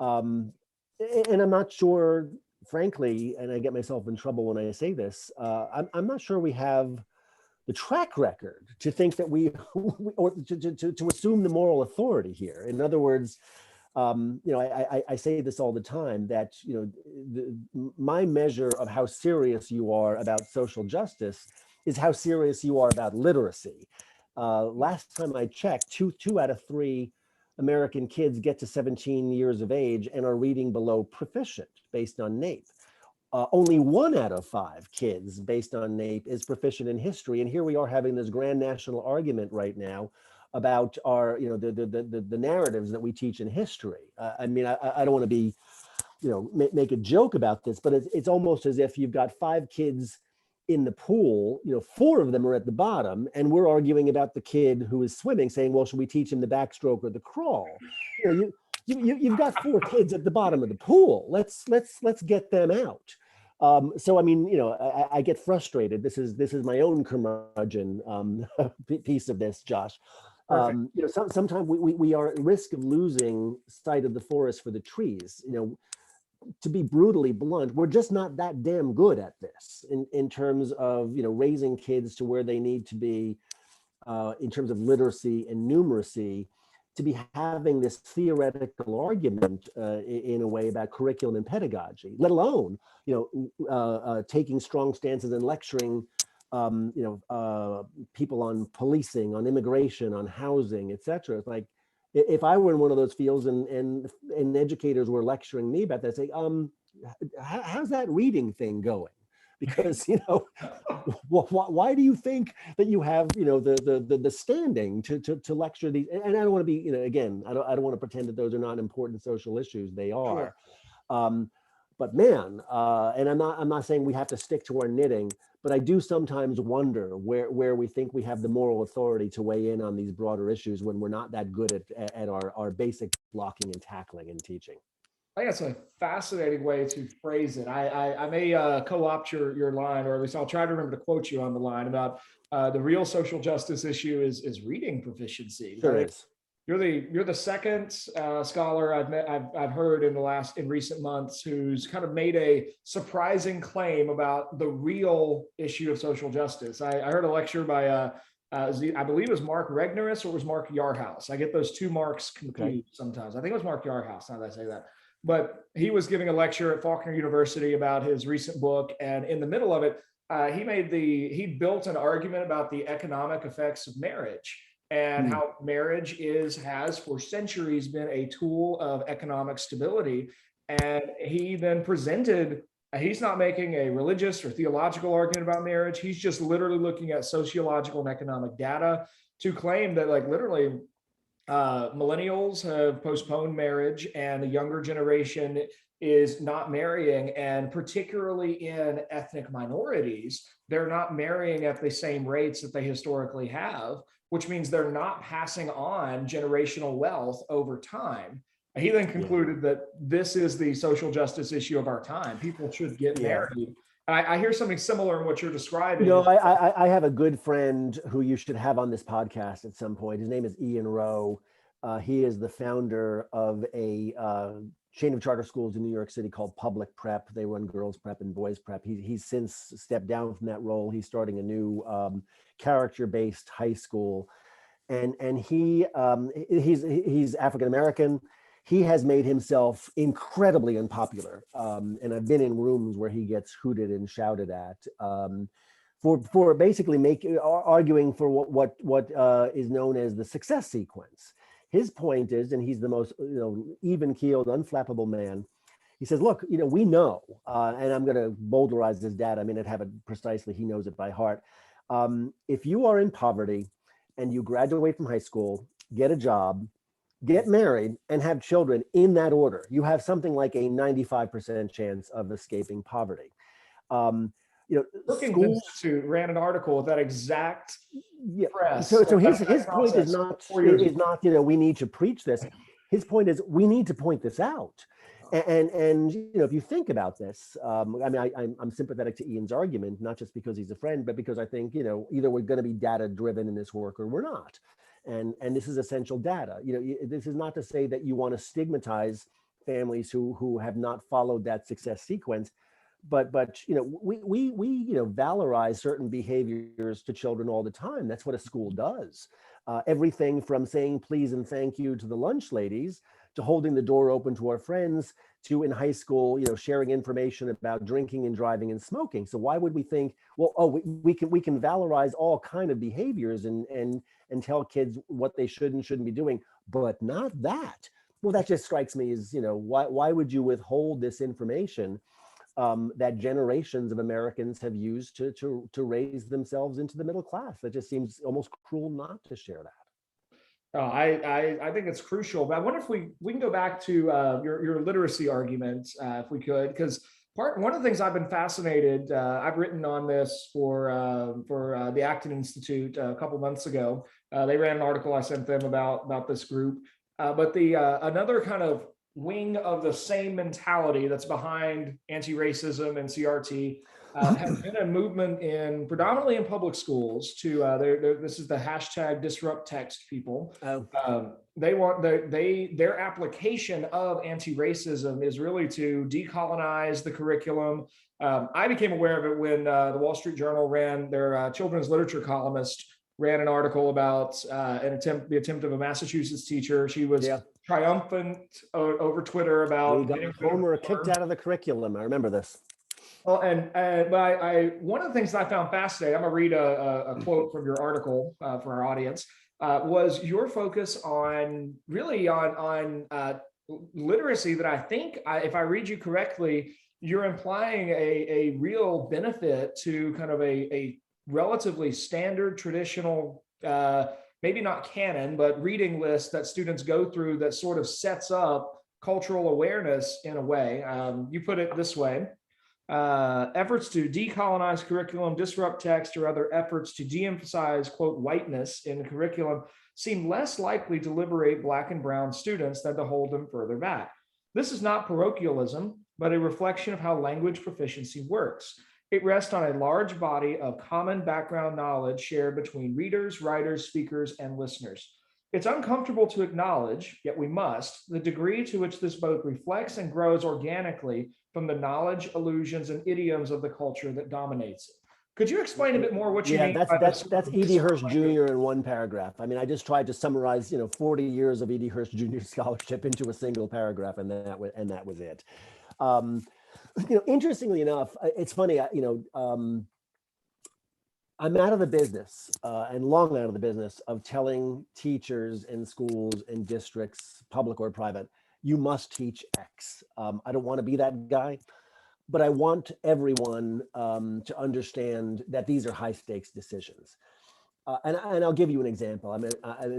And I'm not sure, frankly, and I get myself in trouble when I say this, I'm not sure we have the track record to think that or to assume the moral authority here. In other words, I say this all the time, that my measure of how serious you are about social justice is how serious you are about literacy. Last time I checked, two out of three American kids get to 17 years of age and are reading below proficient based on NAEP. Only 1 out of 5 kids based on NAEP is proficient in history. And here we are having this grand national argument right now about our, the narratives that we teach in history. I mean, I don't want to be, make a joke about this, but it's almost as if you've got 5 kids in the pool, 4 of them are at the bottom, and we're arguing about the kid who is swimming, saying, well, should we teach him the backstroke or the crawl? You've got 4 kids at the bottom of the pool. Let's get them out. So I mean, I get frustrated. This is my own curmudgeon piece of this, Josh. Sometimes we are at risk of losing sight of the forest for the trees. To be brutally blunt, we're just not that damn good at this in terms of raising kids to where they need to be in terms of literacy and numeracy, to be having this theoretical argument in a way about curriculum and pedagogy, let alone taking strong stances and lecturing people on policing, on immigration, on housing, etc. It's like, if I were in one of those fields and educators were lecturing me about that, say, how's that reading thing going? Because why do you think that you have the standing to lecture these? And I don't want to be again, I don't want to pretend that those are not important social issues. They are. Sure. But man, and I'm not saying we have to stick to our knitting, but I do sometimes wonder where we think we have the moral authority to weigh in on these broader issues when we're not that good at our basic blocking and tackling and teaching. I think that's a fascinating way to phrase it. I may co-opt your line, or at least I'll try to remember to quote you on the line about the real social justice issue is reading proficiency. Sure is. You're the second scholar I've heard in recent months who's kind of made a surprising claim about the real issue of social justice. I heard a lecture by I believe it was Mark Regnerus or it was Mark Yarhouse. I get those two Marks confused sometimes. I think it was Mark Yarhouse, now that I say that. But he was giving a lecture at Faulkner University about his recent book, and in the middle of it, he built an argument about the economic effects of marriage and how marriage has for centuries been a tool of economic stability. And he then presented, he's not making a religious or theological argument about marriage. He's just literally looking at sociological and economic data to claim that, like, literally millennials have postponed marriage and the younger generation is not marrying, and particularly in ethnic minorities, they're not marrying at the same rates that they historically have, which means they're not passing on generational wealth over time. He then concluded that this is the social justice issue of our time. People should get married. I hear something similar in what you're describing. I have a good friend who you should have on this podcast at some point. His name is Ian Rowe. He is the founder of a chain of charter schools in New York City called Public Prep. They run girls prep and boys prep. He's since stepped down from that role. He's starting a new character-based high school, and he's African American. He has made himself incredibly unpopular, and I've been in rooms where he gets hooted and shouted at for basically arguing for what is known as the success sequence. His point is, and he's the most even-keeled, unflappable man. He says, look, we know, and I'm going to boulderize this data. I mean, I'd have it precisely. He knows it by heart. If you are in poverty and you graduate from high school, get a job, get married, and have children in that order, you have something like a 95% chance of escaping poverty. Brookings Institute ran an article with that exact press. So his point is not we need to preach this. His point is we need to point this out. And if you think about this, I mean, I'm sympathetic to Ian's argument, not just because he's a friend, but because I think either we're going to be data driven in this work or we're not. And this is essential data. This is not to say that you want to stigmatize families who have not followed that success sequence. But we valorize certain behaviors to children all the time. That's what a school does. Everything from saying please and thank you to the lunch ladies, to holding the door open to our friends, to in high school, sharing information about drinking and driving and smoking. So why would we think, well, we can valorize all kind of behaviors and tell kids what they should and shouldn't be doing, but not that. Well, that just strikes me as, why would you withhold this information that generations of Americans have used to raise themselves into the middle class? That just seems almost cruel not to share that. I think it's crucial, but I wonder if we can go back to your literacy argument, if we could, because one of the things I've been fascinated. I've written on this for the Acton Institute a couple months ago. They ran an article I sent them about this group, but the another kind of wing of the same mentality that's behind anti-racism and CRT has been a movement predominantly in public schools to this is the hashtag disrupt text people. Oh. They want their application of anti-racism is really to decolonize the curriculum. I became aware of it when the Wall Street Journal ran their children's literature columnist ran an article about the attempt of a Massachusetts teacher. She was triumphant over Twitter about we got Homer kicked out of the curriculum. I remember this. Well, but one of the things that I found fascinating, I'm going to read a quote from your article for our audience, was your focus on literacy that I think, if I read you correctly, you're implying a real benefit to kind of a relatively standard traditional, maybe not canon, but reading list that students go through that sort of sets up cultural awareness in a way. You put it this way. Efforts to decolonize curriculum, disrupt text, or other efforts to de-emphasize, quote, whiteness in curriculum seem less likely to liberate Black and brown students than to hold them further back. This is not parochialism, but a reflection of how language proficiency works. It rests on a large body of common background knowledge shared between readers, writers, speakers, and listeners. It's uncomfortable to acknowledge, yet we must, the degree to which this both reflects and grows organically from the knowledge, illusions, and idioms of the culture that dominates it. Could you explain a bit more what you mean by that's E.D. Hirsch Jr. in one paragraph. I mean, I just tried to summarize, 40 years of E.D. Hirsch Jr. scholarship into a single paragraph, and that was it. Interestingly enough, it's funny, I'm out of the business, and long out of the business of telling teachers and schools and districts, public or private, you must teach X. I don't want to be that guy, but I want everyone to understand that these are high stakes decisions. And I'll give you an example. I mean,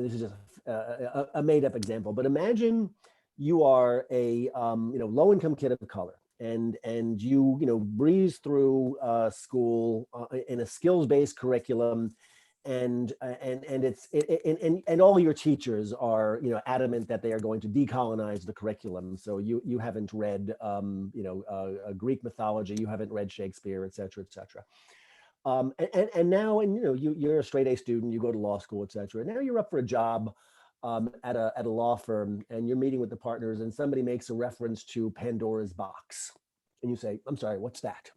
this is just a made up example, but imagine you are a low income kid of color. And you breeze through school in a skills-based curriculum, and all your teachers are adamant that they are going to decolonize the curriculum. So you haven't read Greek mythology, you haven't read Shakespeare, et cetera, et cetera. And now you're a straight A student, you go to law school, et cetera. Now you're up for a job at a law firm, and you're meeting with the partners, and somebody makes a reference to Pandora's box, and you say, "I'm sorry, what's that?"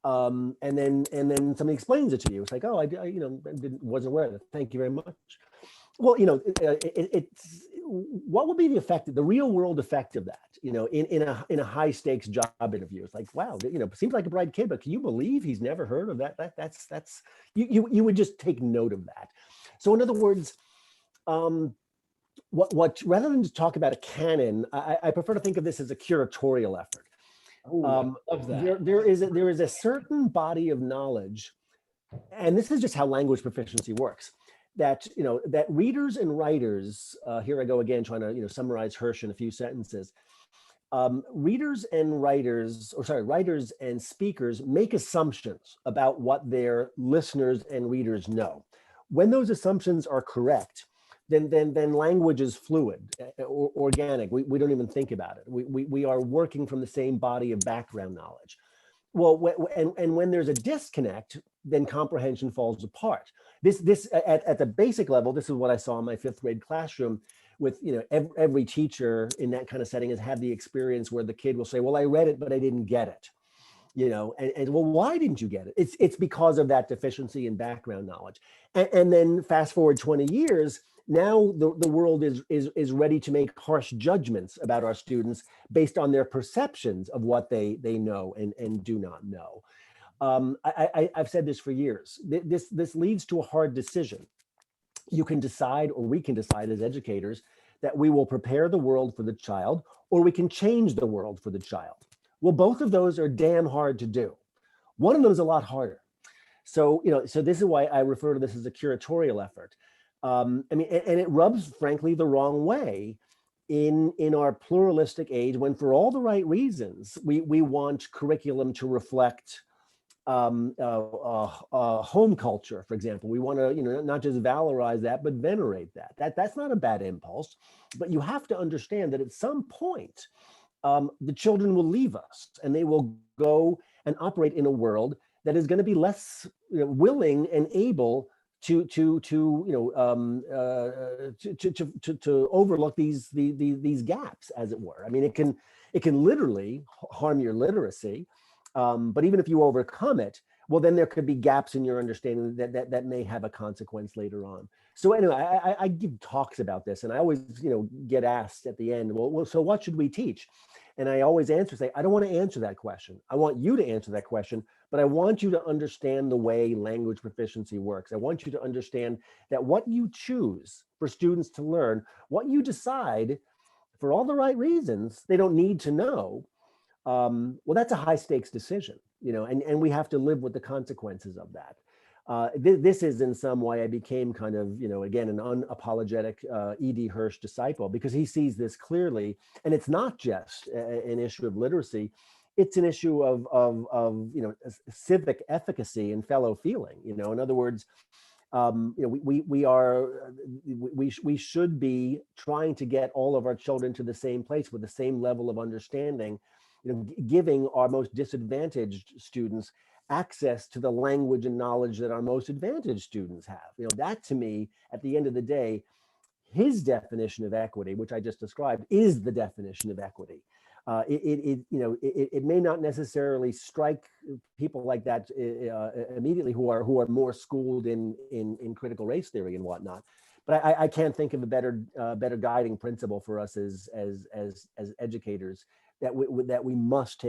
And then somebody explains it to you. It's like, "Oh, I wasn't aware of it. Thank you very much." Well, it's what would be the effect, the real world effect of that? In a high stakes job interview, it's like, wow, seems like a bright kid, but can you believe he's never heard of that? That's you would just take note of that. So in other words, what rather than just talk about a canon, I prefer to think of this as a curatorial effort. Ooh, I love that. There is a certain body of knowledge, and this is just how language proficiency works. That that readers and writers. Here I go again, trying to summarize Hirsch in a few sentences. Readers and writers, writers and speakers make assumptions about what their listeners and readers know. When those assumptions are correct, then language is fluid, or organic. We don't even think about it. We are working from the same body of background knowledge. Well, when there's a disconnect, then comprehension falls apart. This at the basic level, this is what I saw in my 5th grade classroom. With every teacher in that kind of setting has had the experience where the kid will say, "Well, I read it, but I didn't get it." And well, why didn't you get it? It's because of that deficiency in background knowledge. And then fast forward 20 years. Now the world is ready to make harsh judgments about our students based on their perceptions of what they know and do not know. I've said this for years. This leads to a hard decision. You can decide, or we can decide as educators, that we will prepare the world for the child, or we can change the world for the child. Well, both of those are damn hard to do. One of them is a lot harder. So, so this is why I refer to this as a curatorial effort. I mean, and it rubs, frankly, the wrong way in our pluralistic age, when for all the right reasons, we want curriculum to reflect home culture, for example. We want to, not just valorize that, but venerate that. That's not a bad impulse, but you have to understand that at some point, the children will leave us and they will go and operate in a world that is going to be less willing and able to overlook these gaps, as it were. I mean, it can literally harm your literacy, but even if you overcome it, well, then there could be gaps in your understanding that may have a consequence later on. So anyway, I give talks about this, and I always get asked at the end, well, so what should we teach? And I always say, I don't want to answer that question. I want you to answer that question, but I want you to understand the way language proficiency works. I want you to understand that what you choose for students to learn, what you decide for all the right reasons, they don't need to know. Well, that's a high stakes decision, and we have to live with the consequences of that. This is in some way, I became kind of, again, an unapologetic E.D. Hirsch disciple, because he sees this clearly. And it's not just an issue of literacy. It's an issue of civic efficacy and fellow feeling. In other words, we should be trying to get all of our children to the same place with the same level of understanding, giving our most disadvantaged students access to the language and knowledge that our most advantaged students have. That, to me, at the end of the day, his definition of equity, which I just described, is the definition of equity. It may not necessarily strike people like that immediately who are more schooled in critical race theory and whatnot. But I can't think of a better guiding principle for us as educators, that we must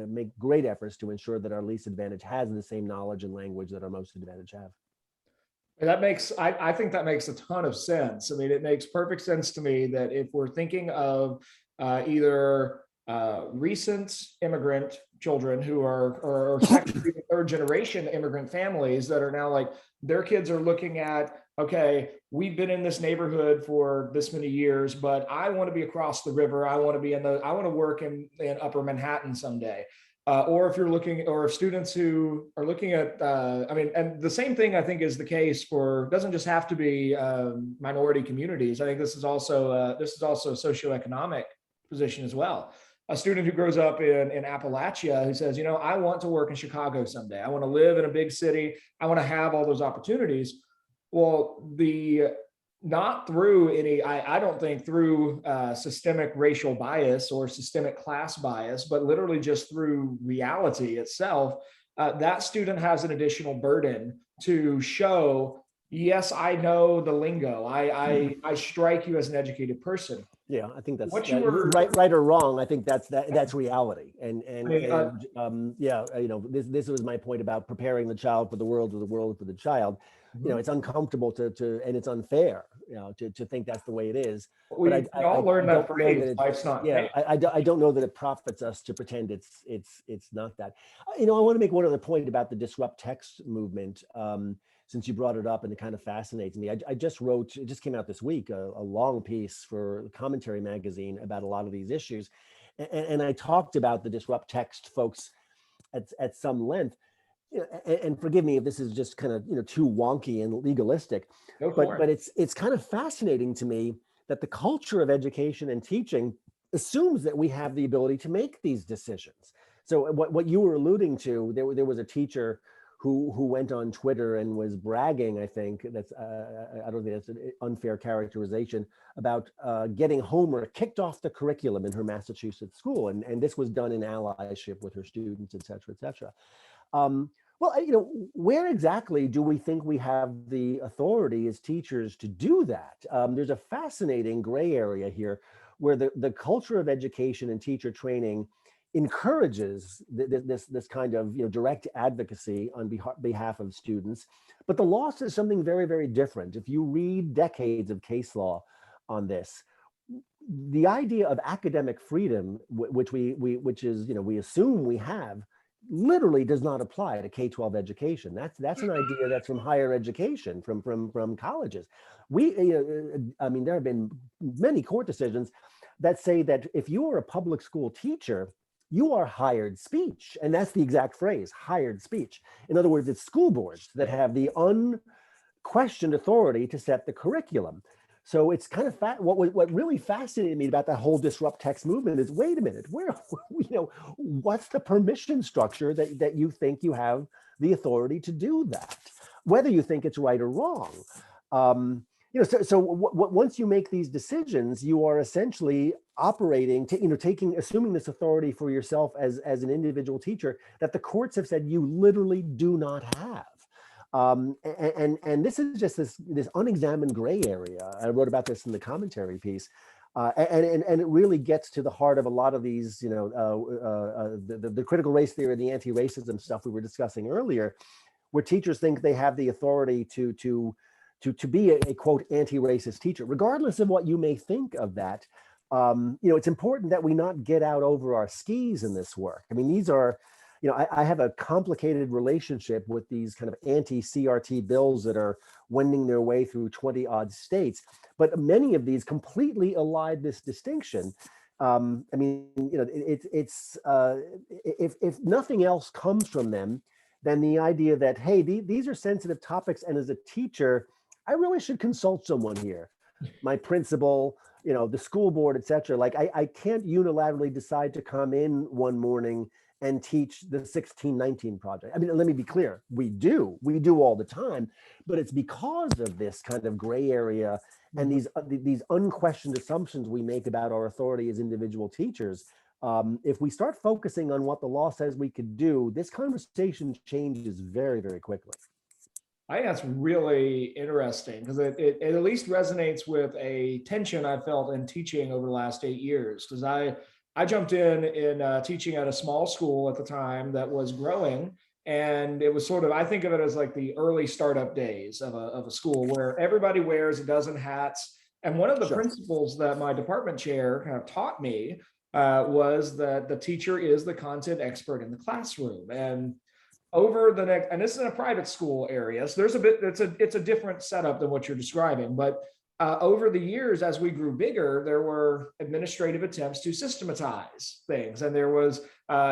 make great efforts to ensure that our least advantaged has the same knowledge and language that our most advantaged have. I think that makes a ton of sense. I mean, it makes perfect sense to me that if we're thinking of either recent immigrant children who are second, third generation immigrant families that are now like, their kids are looking at, okay, we've been in this neighborhood for this many years, but I want to be across the river. I want to work in Upper Manhattan someday. Or if students who are looking at, and the same thing I think is the case doesn't just have to be minority communities. I think this is also a socioeconomic position as well. A student who grows up in Appalachia who says, I want to work in Chicago someday. I want to live in a big city. I want to have all those opportunities. Well, not through I don't think through systemic racial bias or systemic class bias, but literally just through reality itself, that student has an additional burden to show, yes, I know the lingo. I strike you as an educated person. Yeah, I think that's right or wrong. I think that's reality. And this was my point about preparing the child for the world, for the child. It's uncomfortable and it's unfair, to think that's the way it is. We all learn that phrase. Life's not fair. I don't know that it profits us to pretend it's not that. I want to make one other point about the disrupt text movement. Since you brought it up, and it kind of fascinates me. It just came out this week, a long piece for Commentary magazine about a lot of these issues. And I talked about the disrupt text folks at some length. And forgive me if this is just kind of too wonky and legalistic, but it's kind of fascinating to me that the culture of education and teaching assumes that we have the ability to make these decisions. So what you were alluding to, there was a teacher who went on Twitter and was bragging, I think that's, I don't think that's an unfair characterization, about getting homework kicked off the curriculum in her Massachusetts school. And this was done in allyship with her students, et cetera, et cetera. Well, where exactly do we think we have the authority as teachers to do that? There's a fascinating gray area here where the culture of education and teacher training encourages this kind of direct advocacy on behalf of students. But the law says something very, very different. If you read decades of case law on this. The idea of academic freedom, which is, we assume we have, literally does not apply to K-12 education. That's an idea that's from higher education, from colleges. I mean, there have been many court decisions that say that if you are a public school teacher, you are hired speech. And that's the exact phrase, hired speech. In other words, it's school boards that have the unquestioned authority to set the curriculum. So it's kind of what really fascinated me about that whole disrupt text movement is, wait a minute, what's the permission structure that you think you have the authority to do that, whether you think it's right or wrong. Once you make these decisions, you are essentially operating, assuming this authority for yourself as an individual teacher that the courts have said you literally do not have. And this is just this unexamined gray area. I wrote about this in the commentary piece, and it really gets to the heart of a lot of these, the critical race theory, the anti-racism stuff we were discussing earlier, where teachers think they have the authority to be a quote anti-racist teacher, regardless of what you may think of that. It's important that we not get out over our skis in this work. I mean, these are. I have a complicated relationship with these kind of anti-CRT bills that are wending their way through 20 odd states, but many of these completely elide this distinction. If nothing else comes from them, then the idea that, hey, these are sensitive topics, and as a teacher, I really should consult someone here, my principal, the school board, et cetera. Like I can't unilaterally decide to come in one morning and teach the 1619 project. I mean, let me be clear, we do all the time, but it's because of this kind of gray area and these unquestioned assumptions we make about our authority as individual teachers. If we start focusing on what the law says we could do, this conversation changes very, very quickly. I think that's really interesting because it at least resonates with a tension I felt in teaching over the last 8 years. Because I jumped in teaching at a small school at the time that was growing, and it was sort of, I think of it as like the early startup days of a school where everybody wears a dozen hats. And one of the principles that my department chair kind of taught me was that the teacher is the content expert in the classroom. And over the next, and this is in a private school area, so there's it's a different setup than what you're describing, but over the years, as we grew bigger, there were administrative attempts to systematize things. And there was,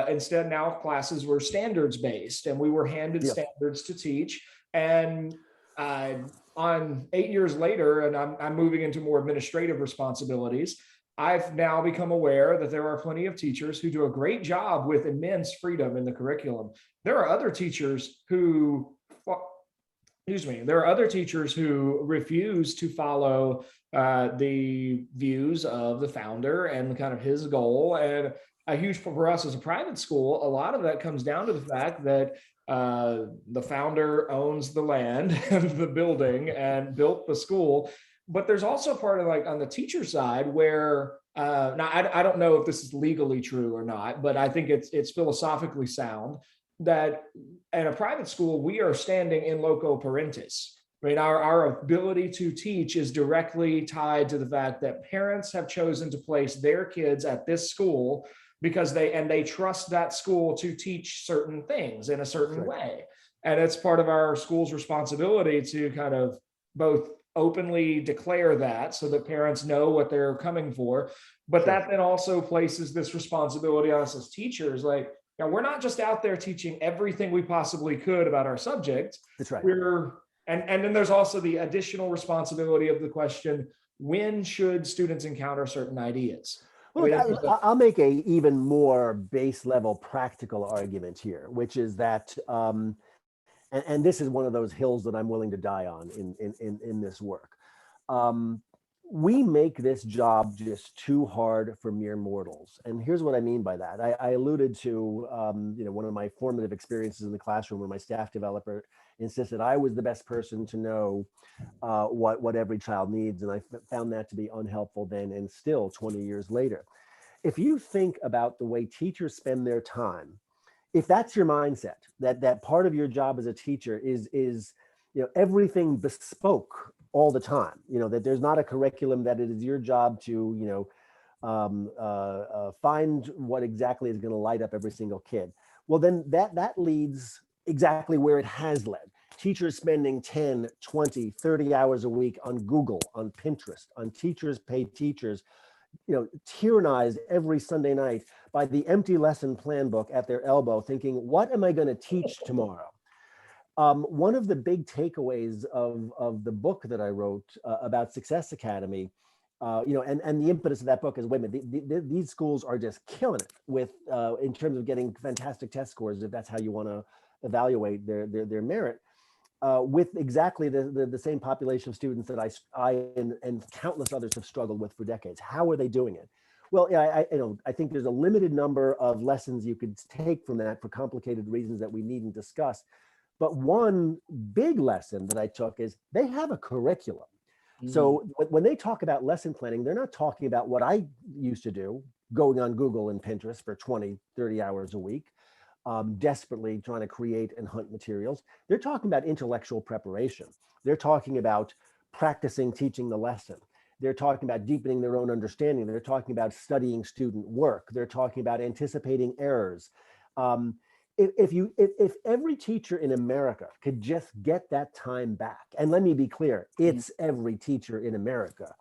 instead now classes were standards based, and we were handed standards to teach. And on 8 years later, and I'm moving into more administrative responsibilities, I've now become aware that there are plenty of teachers who do a great job with immense freedom in the curriculum. There are other teachers who refuse to follow the views of the founder and kind of his goal. And a huge, for us as a private school, a lot of that comes down to the fact that the founder owns the land and the building and built the school. But there's also part of, like, on the teacher side where now I don't know if this is legally true or not, but I think it's philosophically sound that in a private school, we are standing in loco parentis. I mean, our ability to teach is directly tied to the fact that parents have chosen to place their kids at this school because they trust that school to teach certain things in a certain way. And it's part of our school's responsibility to kind of both openly declare that so that parents know what they're coming for. But that then also places this responsibility on us as teachers. Like, now, we're not just out there teaching everything we possibly could about our subject. That's right. And then there's also the additional responsibility of the question, when should students encounter certain ideas? Well, I'll make a even more base level practical argument here, which is that, and this is one of those hills that I'm willing to die on in this work. We make this job just too hard for mere mortals. And here's what I mean by that. I alluded to one of my formative experiences in the classroom where my staff developer insisted I was the best person to know what every child needs. And I found that to be unhelpful then and still 20 years later. If you think about the way teachers spend their time, if that's your mindset, that part of your job as a teacher is everything bespoke all the time, that there's not a curriculum, that it is your job to, find what exactly is going to light up every single kid. Well, then that leads exactly where it has led. Teachers spending 10, 20, 30 hours a week on Google, on Pinterest, on Teachers Pay Teachers, tyrannized every Sunday night by the empty lesson plan book at their elbow, thinking, what am I going to teach tomorrow? One of the big takeaways of the book that I wrote about Success Academy, and the impetus of that book is, wait a minute, these schools are just killing it with in terms of getting fantastic test scores, if that's how you want to evaluate their merit, with exactly the same population of students that I and countless others have struggled with for decades. How are they doing it? Well, yeah, I think there's a limited number of lessons you could take from that for complicated reasons that we needn't discuss. But one big lesson that I took is they have a curriculum. So when they talk about lesson planning, they're not talking about what I used to do, going on Google and Pinterest for 20, 30 hours a week, desperately trying to create and hunt materials. They're talking about intellectual preparation. They're talking about practicing teaching the lesson. They're talking about deepening their own understanding. They're talking about studying student work. They're talking about anticipating errors. If every teacher in America could just get that time back, and let me be clear, it's every teacher in America.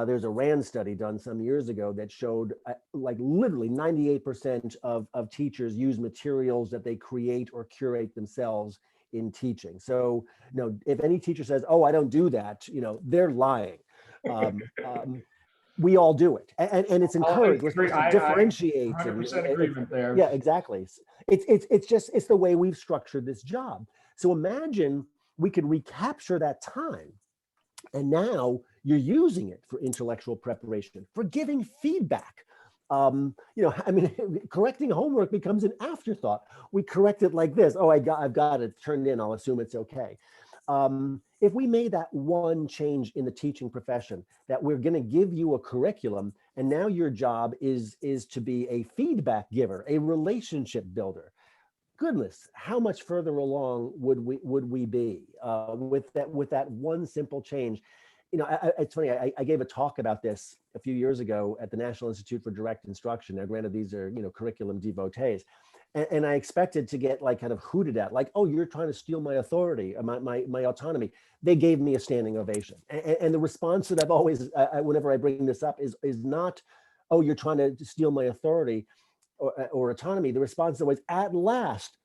There's a RAND study done some years ago that showed like literally 98% of teachers use materials that they create or curate themselves in teaching. So, if any teacher says, oh, I don't do that, they're lying. We all do it, and it's encouraged. We're supposed to differentiate. 100% agreement there. Yeah, exactly. It's the way we've structured this job. So imagine we could recapture that time, and now you're using it for intellectual preparation, for giving feedback. Correcting homework becomes an afterthought. We correct it like this: oh, I've got it turned in. I'll assume it's okay. If we made that one change in the teaching profession, that we're going to give you a curriculum, and now your job is to be a feedback giver, a relationship builder. Goodness, how much further along would we be with that one simple change? It's funny. I gave a talk about this a few years ago at the National Institute for Direct Instruction. Now, granted, these are curriculum devotees. And I expected to get like kind of hooted at, like, oh, you're trying to steal my authority, my autonomy. They gave me a standing ovation. And the response that I've always, whenever I bring this up, is not, oh, you're trying to steal my authority or autonomy. The response is always, at last,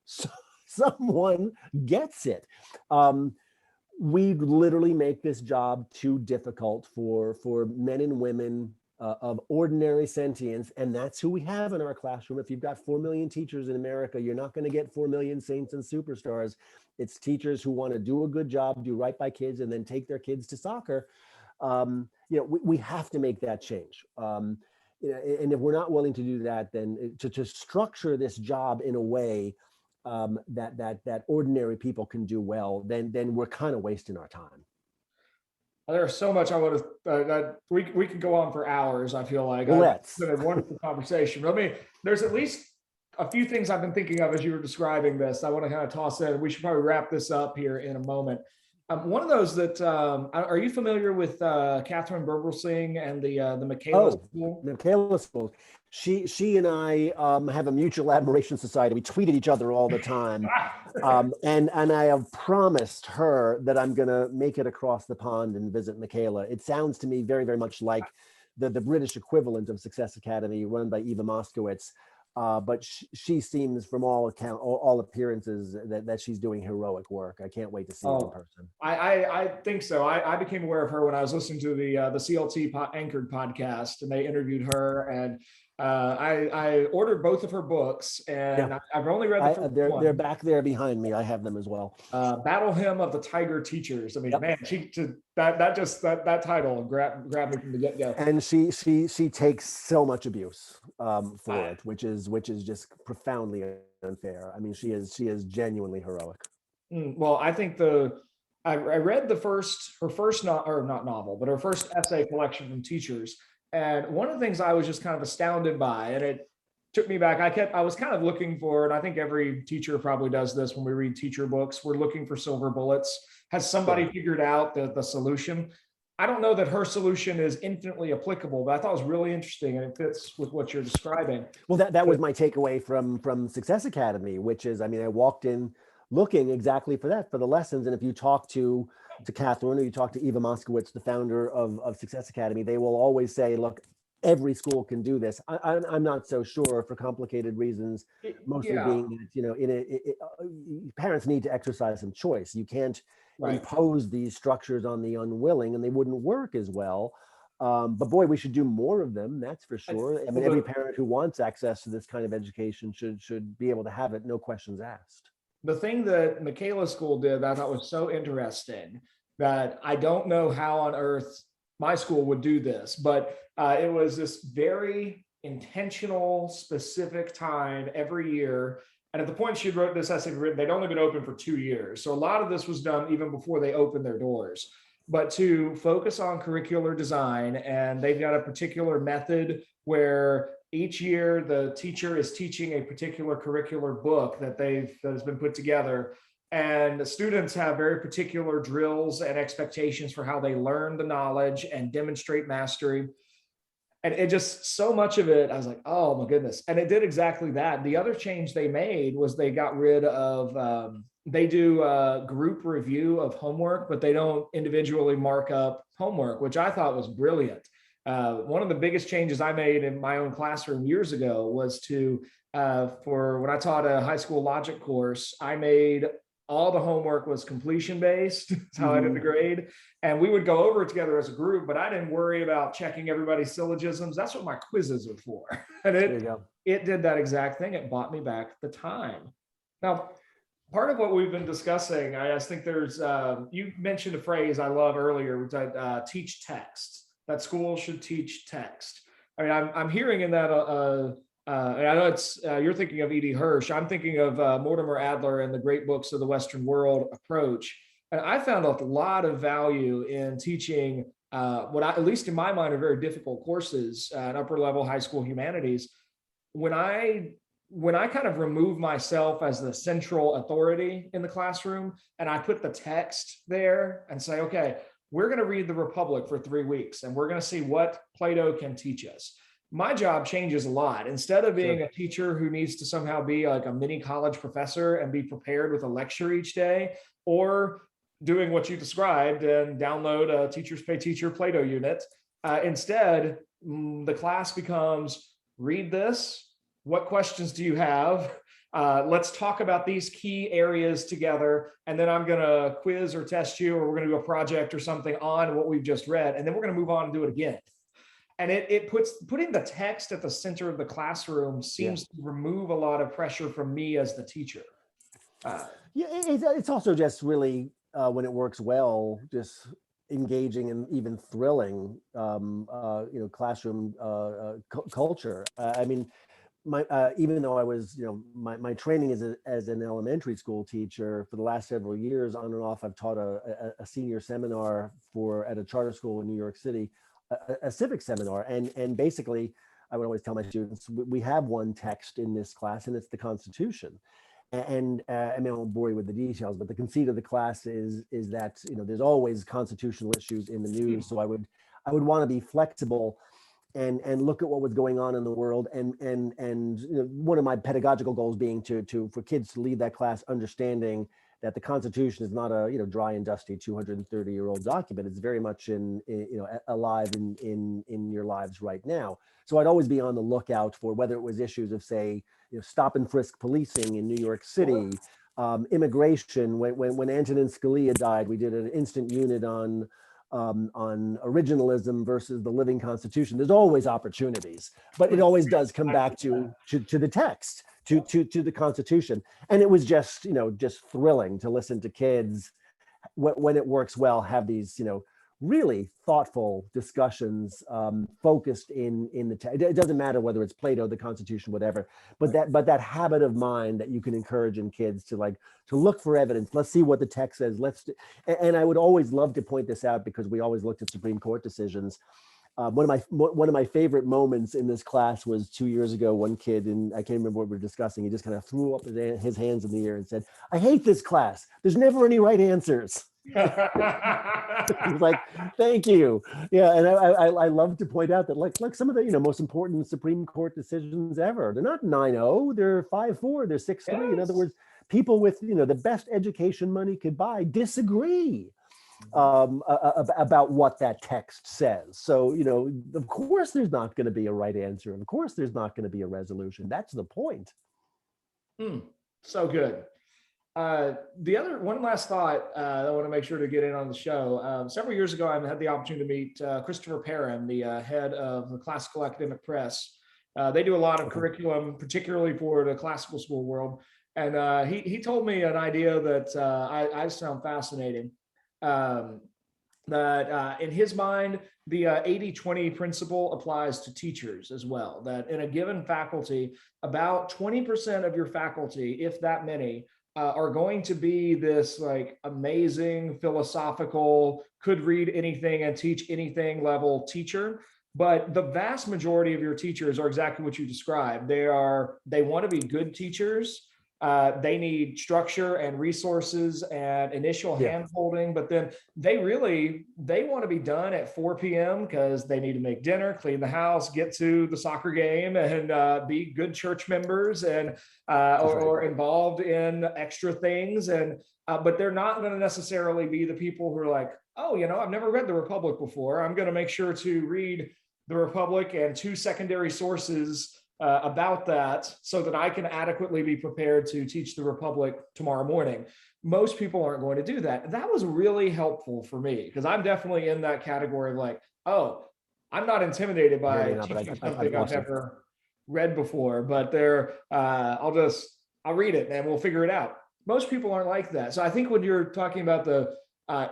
someone gets it. We literally make this job too difficult for men and women of ordinary sentience, and that's who we have in our classroom. If you've got 4 million teachers in America, you're not going to get 4 million saints and superstars. It's teachers who want to do a good job, do right by kids, and then take their kids to soccer. We have to make that change. And if we're not willing to do that, then to structure this job in a way that ordinary people can do well, then we're kind of wasting our time. There's so much I want to. We could go on for hours. I feel like Let's. It's been a wonderful conversation. There's at least a few things I've been thinking of as you were describing this. I want to kind of toss in. We should probably wrap this up here in a moment. One of those that are you familiar with Catherine Bergelsing and the Michaela School? Michaela School. She and I have a mutual admiration society. We tweet at each other all the time, and I have promised her that I'm going to make it across the pond and visit Michaela. It sounds to me very, very much like the British equivalent of Success Academy, run by Eva Moskowitz. But she seems, from all appearances, that she's doing heroic work. I can't wait to see her in person. I think so. I became aware of her when I was listening to the CLT anchored podcast, and they interviewed her, and I ordered both of her books, and I've only read the first one. They're back there behind me. I have them as well. Battle Hymn of the Tiger Teachers. I mean, man, that title grabbed me from the get-go. And she takes so much abuse for it, which is just profoundly unfair. I mean, she is genuinely heroic. Well, I think I read her first essay collection from teachers. And one of the things I was just kind of astounded by, and took me back. I was kind of looking for, and I think every teacher probably does this when we read teacher books, we're looking for silver bullets. Has somebody Sure. figured out the solution? I don't know that her solution is infinitely applicable, but I thought it was really interesting and it fits with what you're describing. Well, that was But my takeaway from Success Academy, which is, I mean, I walked in looking exactly for that, for the lessons. And if you talk to Catherine or you talk to Eva Moskowitz, the founder of Success Academy, they will always say, look, every school can do this. I'm not so sure for complicated reasons, mostly yeah, being that, you know, parents need to exercise some choice. You can't right. impose these structures on the unwilling and they wouldn't work as well. But boy, we should do more of them. That's for sure. I mean, Well, every parent who wants access to this kind of education should be able to have it, no questions asked. the thing that Michaela's school did that I thought was so interesting that I don't know how on earth my school would do this, but it was this very intentional, specific time every year. And at the point she wrote this essay, they'd only been open for 2 years. So a lot of this was done even before they opened their doors. But to focus on curricular design, and they've got a particular method where each year the teacher is teaching a particular curricular book that has been put together, and the students have very particular drills and expectations for how they learn the knowledge and demonstrate mastery. And it just, so much of it, I was like, oh my goodness. And it did exactly that. The other change they made was they got rid of they do a group review of homework, but they don't individually mark up homework, which I thought was brilliant. One of the biggest changes I made in my own classroom years ago was for when I taught a high school logic course, I made all the homework was completion based. That's how I did the Mhm. grade. And we would go over it together as a group, but I didn't worry about checking everybody's syllogisms. That's what my quizzes are for. And There you go. it did that exact thing. It bought me back the time. Now, part of what we've been discussing, I just think you mentioned a phrase I love earlier, which teach text, that schools should teach text. I mean, I'm hearing in that, and I know you're thinking of E.D. Hirsch. I'm thinking of Mortimer Adler and the Great Books of the Western World approach. And I found a lot of value in teaching at least in my mind, are very difficult courses at upper level high school humanities. When I kind of remove myself as the central authority in the classroom and I put the text there and say, okay, we're going to read the Republic for 3 weeks and we're going to see what Plato can teach us. My job changes a lot. Instead of being Sure. a teacher who needs to somehow be like a mini college professor and be prepared with a lecture each day, or doing what you described and download a Teachers Pay Teacher Plato unit, instead, the class becomes read this. What questions do you have? Let's talk about these key areas together. And then I'm going to quiz or test you, or we're going to do a project or something on what we've just read. And then we're going to move on and do it again. And it putting the text at the center of the classroom Yeah. seems to remove a lot of pressure from me as the teacher. Yeah, it's also just really when it works well, just engaging and even thrilling, classroom culture. I mean, my even though I was, my training as an elementary school teacher for the last several years, on and off, I've taught a senior seminar at a charter school in New York City, a civic seminar, and basically, I would always tell my students, we have one text in this class, and it's the Constitution. And I mean, I won't bore you with the details, but the conceit of the class is that there's always constitutional issues in the news. So I would want to be flexible and look at what was going on in the world, and one of my pedagogical goals being for kids to leave that class understanding that the Constitution is not a dry and dusty 230-year-old document. It's very much alive in your lives right now. So I'd always be on the lookout for whether it was issues of, say, stop and frisk policing in New York City, immigration. When Antonin Scalia died, we did an instant unit on originalism versus the living Constitution. There's always opportunities, but it always does come back to the text, to the Constitution. And it was just thrilling to listen to kids when it works well, have these really thoughtful discussions, focused in the text. It doesn't matter whether it's Plato, the Constitution, whatever, but that habit of mind that you can encourage in kids to look for evidence. Let's see what the text says. And I would always love to point this out, because we always looked at Supreme Court decisions. One of my favorite moments in this class was 2 years ago. One kid, and I can't remember what we were discussing, he just kind of threw up his hands in the air and said, "I hate this class. There's never any right answers." He's like, "Thank you." Yeah, and I love to point out that like some of the most important Supreme Court decisions ever, they're not 9-0, they're 5-4, they're 6-3. In other Yes. words, people with the best education money could buy disagree about what that text says. So of course there's not going to be a right answer. Of course there's not going to be a resolution. That's the point. So good. The other one last thought I want to make sure to get in on the show. Several years ago, I had the opportunity to meet Christopher Perrin, the head of the Classical Academic Press. They do a lot of curriculum, particularly for the classical school world. And he told me an idea that I found fascinating. That in his mind, the 80-20 principle applies to teachers as well. That in a given faculty, about 20% of your faculty, if that many, are going to be this like amazing philosophical, could read anything and teach anything level teacher. But the vast majority of your teachers are exactly what you described. They want to be good teachers. They need structure and resources and initial Yeah. hand holding, but then they want to be done at 4 p.m. because they need to make dinner, clean the house, get to the soccer game, and be good church members and or involved in extra things. And but they're not going to necessarily be the people who are like, oh, I've never read the Republic before. I'm going to make sure to read the Republic and two secondary sources about that so that I can adequately be prepared to teach the Republic tomorrow morning. Most people aren't going to do that. That was really helpful for me because I'm definitely in that category of like, oh, I'm not intimidated by teaching something I've never read before, but I'll read it and we'll figure it out. Most people aren't like that. So I think when you're talking about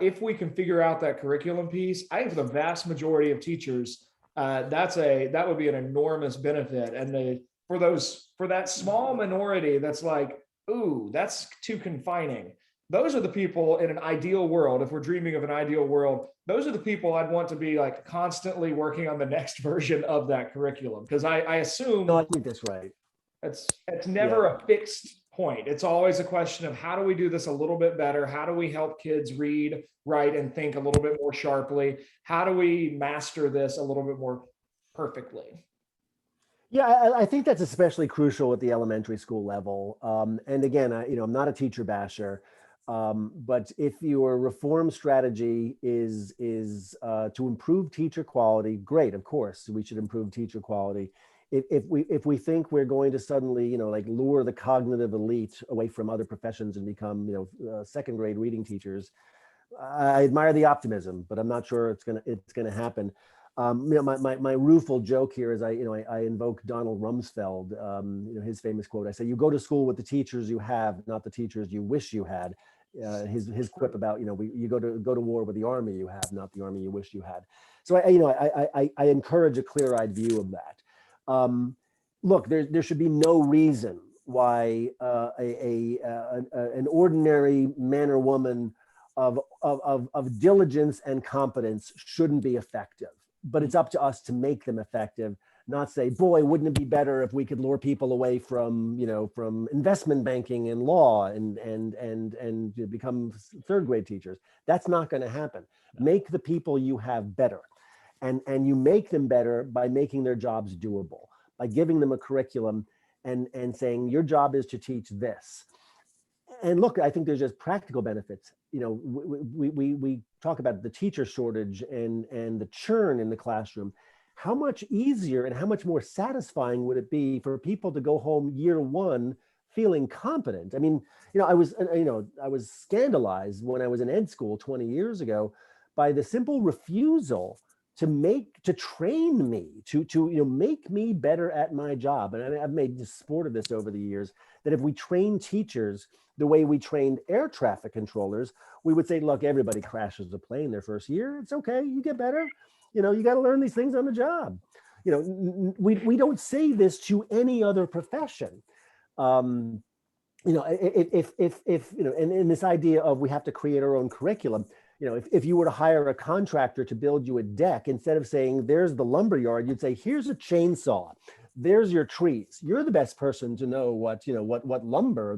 if we can figure out that curriculum piece, I think for the vast majority of teachers, that would be an enormous benefit. And for that small minority that's like, ooh, that's too confining. Those are the people in an ideal world. If we're dreaming of an ideal world, those are the people I'd want to be like constantly working on the next version of that curriculum. Because I assume No, I think that's right. It's never a fixed point. It's always a question of how do we do this a little bit better? How do we help kids read, write, and think a little bit more sharply? How do we master this a little bit more perfectly? Yeah, I think that's especially crucial at the elementary school level. And again, I'm not a teacher basher, but if your reform strategy is to improve teacher quality, great. Of course, we should improve teacher quality. If we think we're going to suddenly like lure the cognitive elite away from other professions and become second grade reading teachers, I admire the optimism, but I'm not sure it's gonna happen. My rueful joke here is I invoke Donald Rumsfeld, his famous quote. I say, "You go to school with the teachers you have, not the teachers you wish you had." His quip about you go to war with the army you have, not the army you wish you had. So I encourage a clear-eyed view of that. Look, there should be no reason why an ordinary man or woman of diligence and competence shouldn't be effective. But it's up to us to make them effective, not say, boy, wouldn't it be better if we could lure people away from investment banking and law and become third grade teachers. That's not going to happen. Make the people you have better. And you make them better by making their jobs doable, by giving them a curriculum and saying your job is to teach this. And look, I think there's just practical benefits. We talk about the teacher shortage and the churn in the classroom. How much easier and how much more satisfying would it be for people to go home year one feeling competent? I mean, I was scandalized when I was in ed school 20 years ago by the simple refusal to train me, to make me better at my job. And I've made a sport of this over the years, that if we train teachers the way we trained air traffic controllers, we would say, look, everybody crashes a plane their first year. It's okay, you get better. You got to learn these things on the job. We don't say this to any other profession. If and in this idea of we have to create our own curriculum, if you were to hire a contractor to build you a deck, instead of saying, there's the lumber yard, you'd say, here's a chainsaw, there's your trees. You're the best person to know what lumber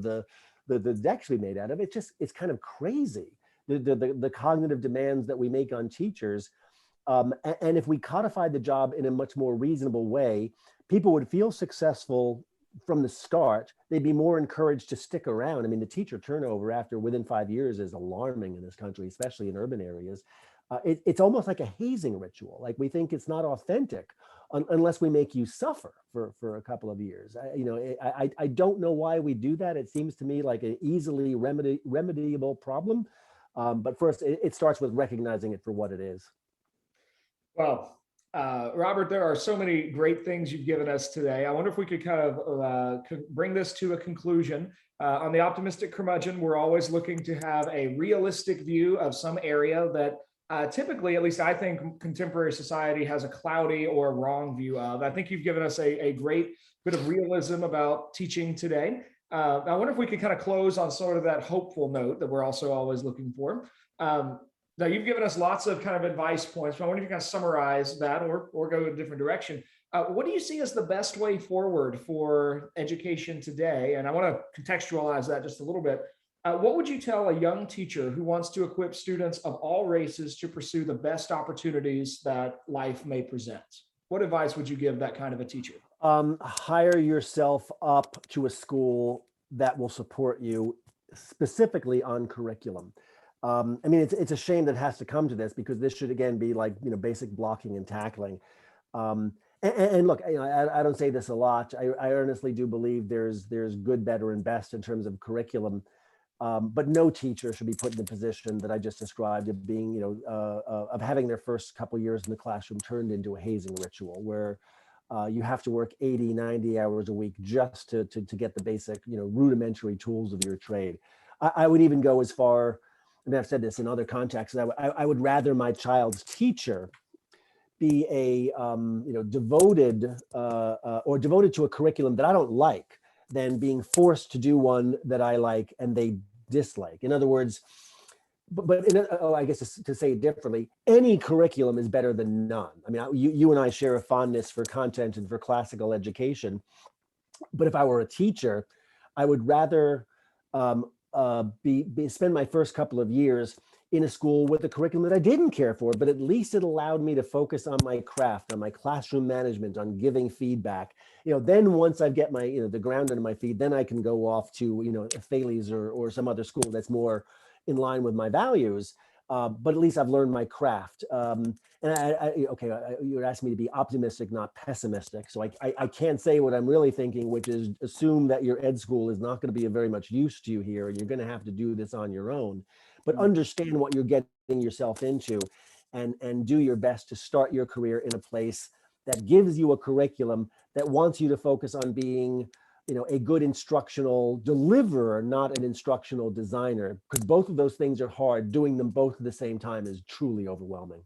the deck should be made out of. It's kind of crazy. The cognitive demands that we make on teachers. And if we codified the job in a much more reasonable way, people would feel successful from the start. They'd be more encouraged to stick around. I mean, the teacher turnover within 5 years is alarming in this country, especially in urban areas. It's almost like a hazing ritual. Like, we think it's not authentic unless we make you suffer for a couple of years. I don't know why we do that. It seems to me like an easily remediable problem. But first, it starts with recognizing it for what it is. Well, Robert, there are so many great things you've given us today. I wonder if we could kind of bring this to a conclusion. On the Optimistic Curmudgeon, we're always looking to have a realistic view of some area that typically, at least I think, contemporary society has a cloudy or wrong view of. I think you've given us a great bit of realism about teaching today. I wonder if we could kind of close on sort of that hopeful note that we're also always looking for. Now, you've given us lots of kind of advice points, but I wonder if you kind of summarize that or go in a different direction. What do you see as the best way forward for education today? And I want to contextualize that just a little bit. What would you tell a young teacher who wants to equip students of all races to pursue the best opportunities that life may present? What advice would you give that kind of a teacher? Hire yourself up to a school that will support you specifically on curriculum. I mean, it's a shame that it has to come to this, because this should, again, be like, basic blocking and tackling. And look, I don't say this a lot. I earnestly do believe there's good, better, and best in terms of curriculum. But no teacher should be put in the position that I just described of being, of having their first couple years in the classroom turned into a hazing ritual, where you have to work 80, 90 hours a week just to get the basic, rudimentary tools of your trade. I would even go as far, I mean, I've said this in other contexts, I would rather my child's teacher be a devoted to a curriculum that I don't like than being forced to do one that I like and they dislike. In other words, I guess to say it differently, any curriculum is better than none. I mean, you and I share a fondness for content and for classical education, but if I were a teacher, I would rather spend my first couple of years in a school with a curriculum that I didn't care for, but at least it allowed me to focus on my craft, on my classroom management, on giving feedback. Then once I get my, the ground under my feet, then I can go off to, Thales or some other school that's more in line with my values. But at least I've learned my craft. And you're asking me to be optimistic, not pessimistic. So I can't say what I'm really thinking, which is assume that your ed school is not going to be of very much use to you here, and you're going to have to do this on your own. But understand what you're getting yourself into, and do your best to start your career in a place that gives you a curriculum that wants you to focus on being, a good instructional deliverer, not an instructional designer, because both of those things are hard. Doing them both at the same time is truly overwhelming.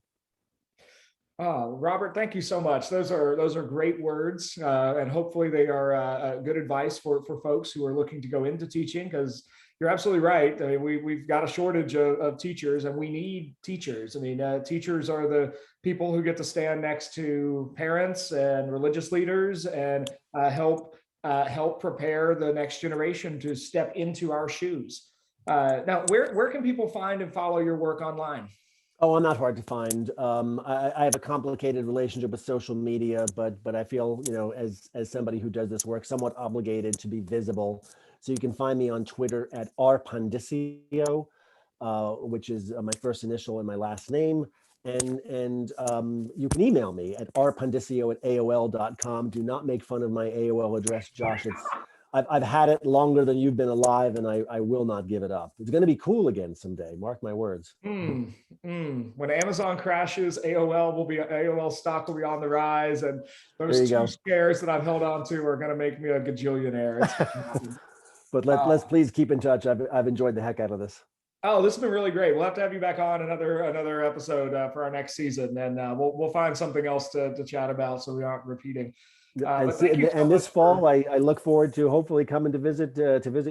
Robert, thank you so much. Those are great words, and hopefully they are good advice for folks who are looking to go into teaching, because you're absolutely right. I mean, we've got a shortage of teachers, and we need teachers. I mean, teachers are the people who get to stand next to parents and religious leaders and help prepare the next generation to step into our shoes. Now, where can people find and follow your work online? Oh, I'm not hard to find. I have a complicated relationship with social media, but I feel, as somebody who does this work, somewhat obligated to be visible. So you can find me on Twitter at rpondiscio, which is my first initial and my last name. And you can email me at rpondiscio@aol.com. Do not make fun of my AOL address, Josh. I've had it longer than you've been alive, and I will not give it up. It's going to be cool again someday. Mark my words. When Amazon crashes, AOL stock will be on the rise, and those two shares that I've held on to are going to make me a gajillionaire. But let's please keep in touch. I've enjoyed the heck out of this. Oh, this has been really great. We'll have to have you back on another episode for our next season, and we'll find something else to chat about, so we aren't repeating. And this fall, I look forward to hopefully coming to visit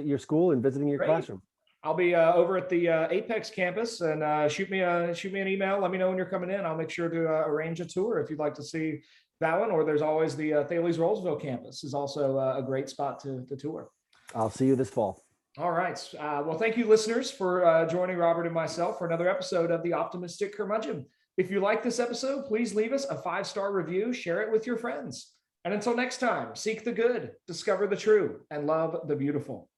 your school and visiting your classroom. I'll be over at the Apex campus, and shoot me an email. Let me know when you're coming in. I'll make sure to arrange a tour if you'd like to see that one. Or there's always the Thales Rollsville campus is also a great spot to tour. I'll see you this fall. All right. Well, thank you, listeners, for joining Robert and myself for another episode of The Optimistic Curmudgeon. If you like this episode, please leave us a 5-star review, share it with your friends. And until next time, seek the good, discover the true, and love the beautiful.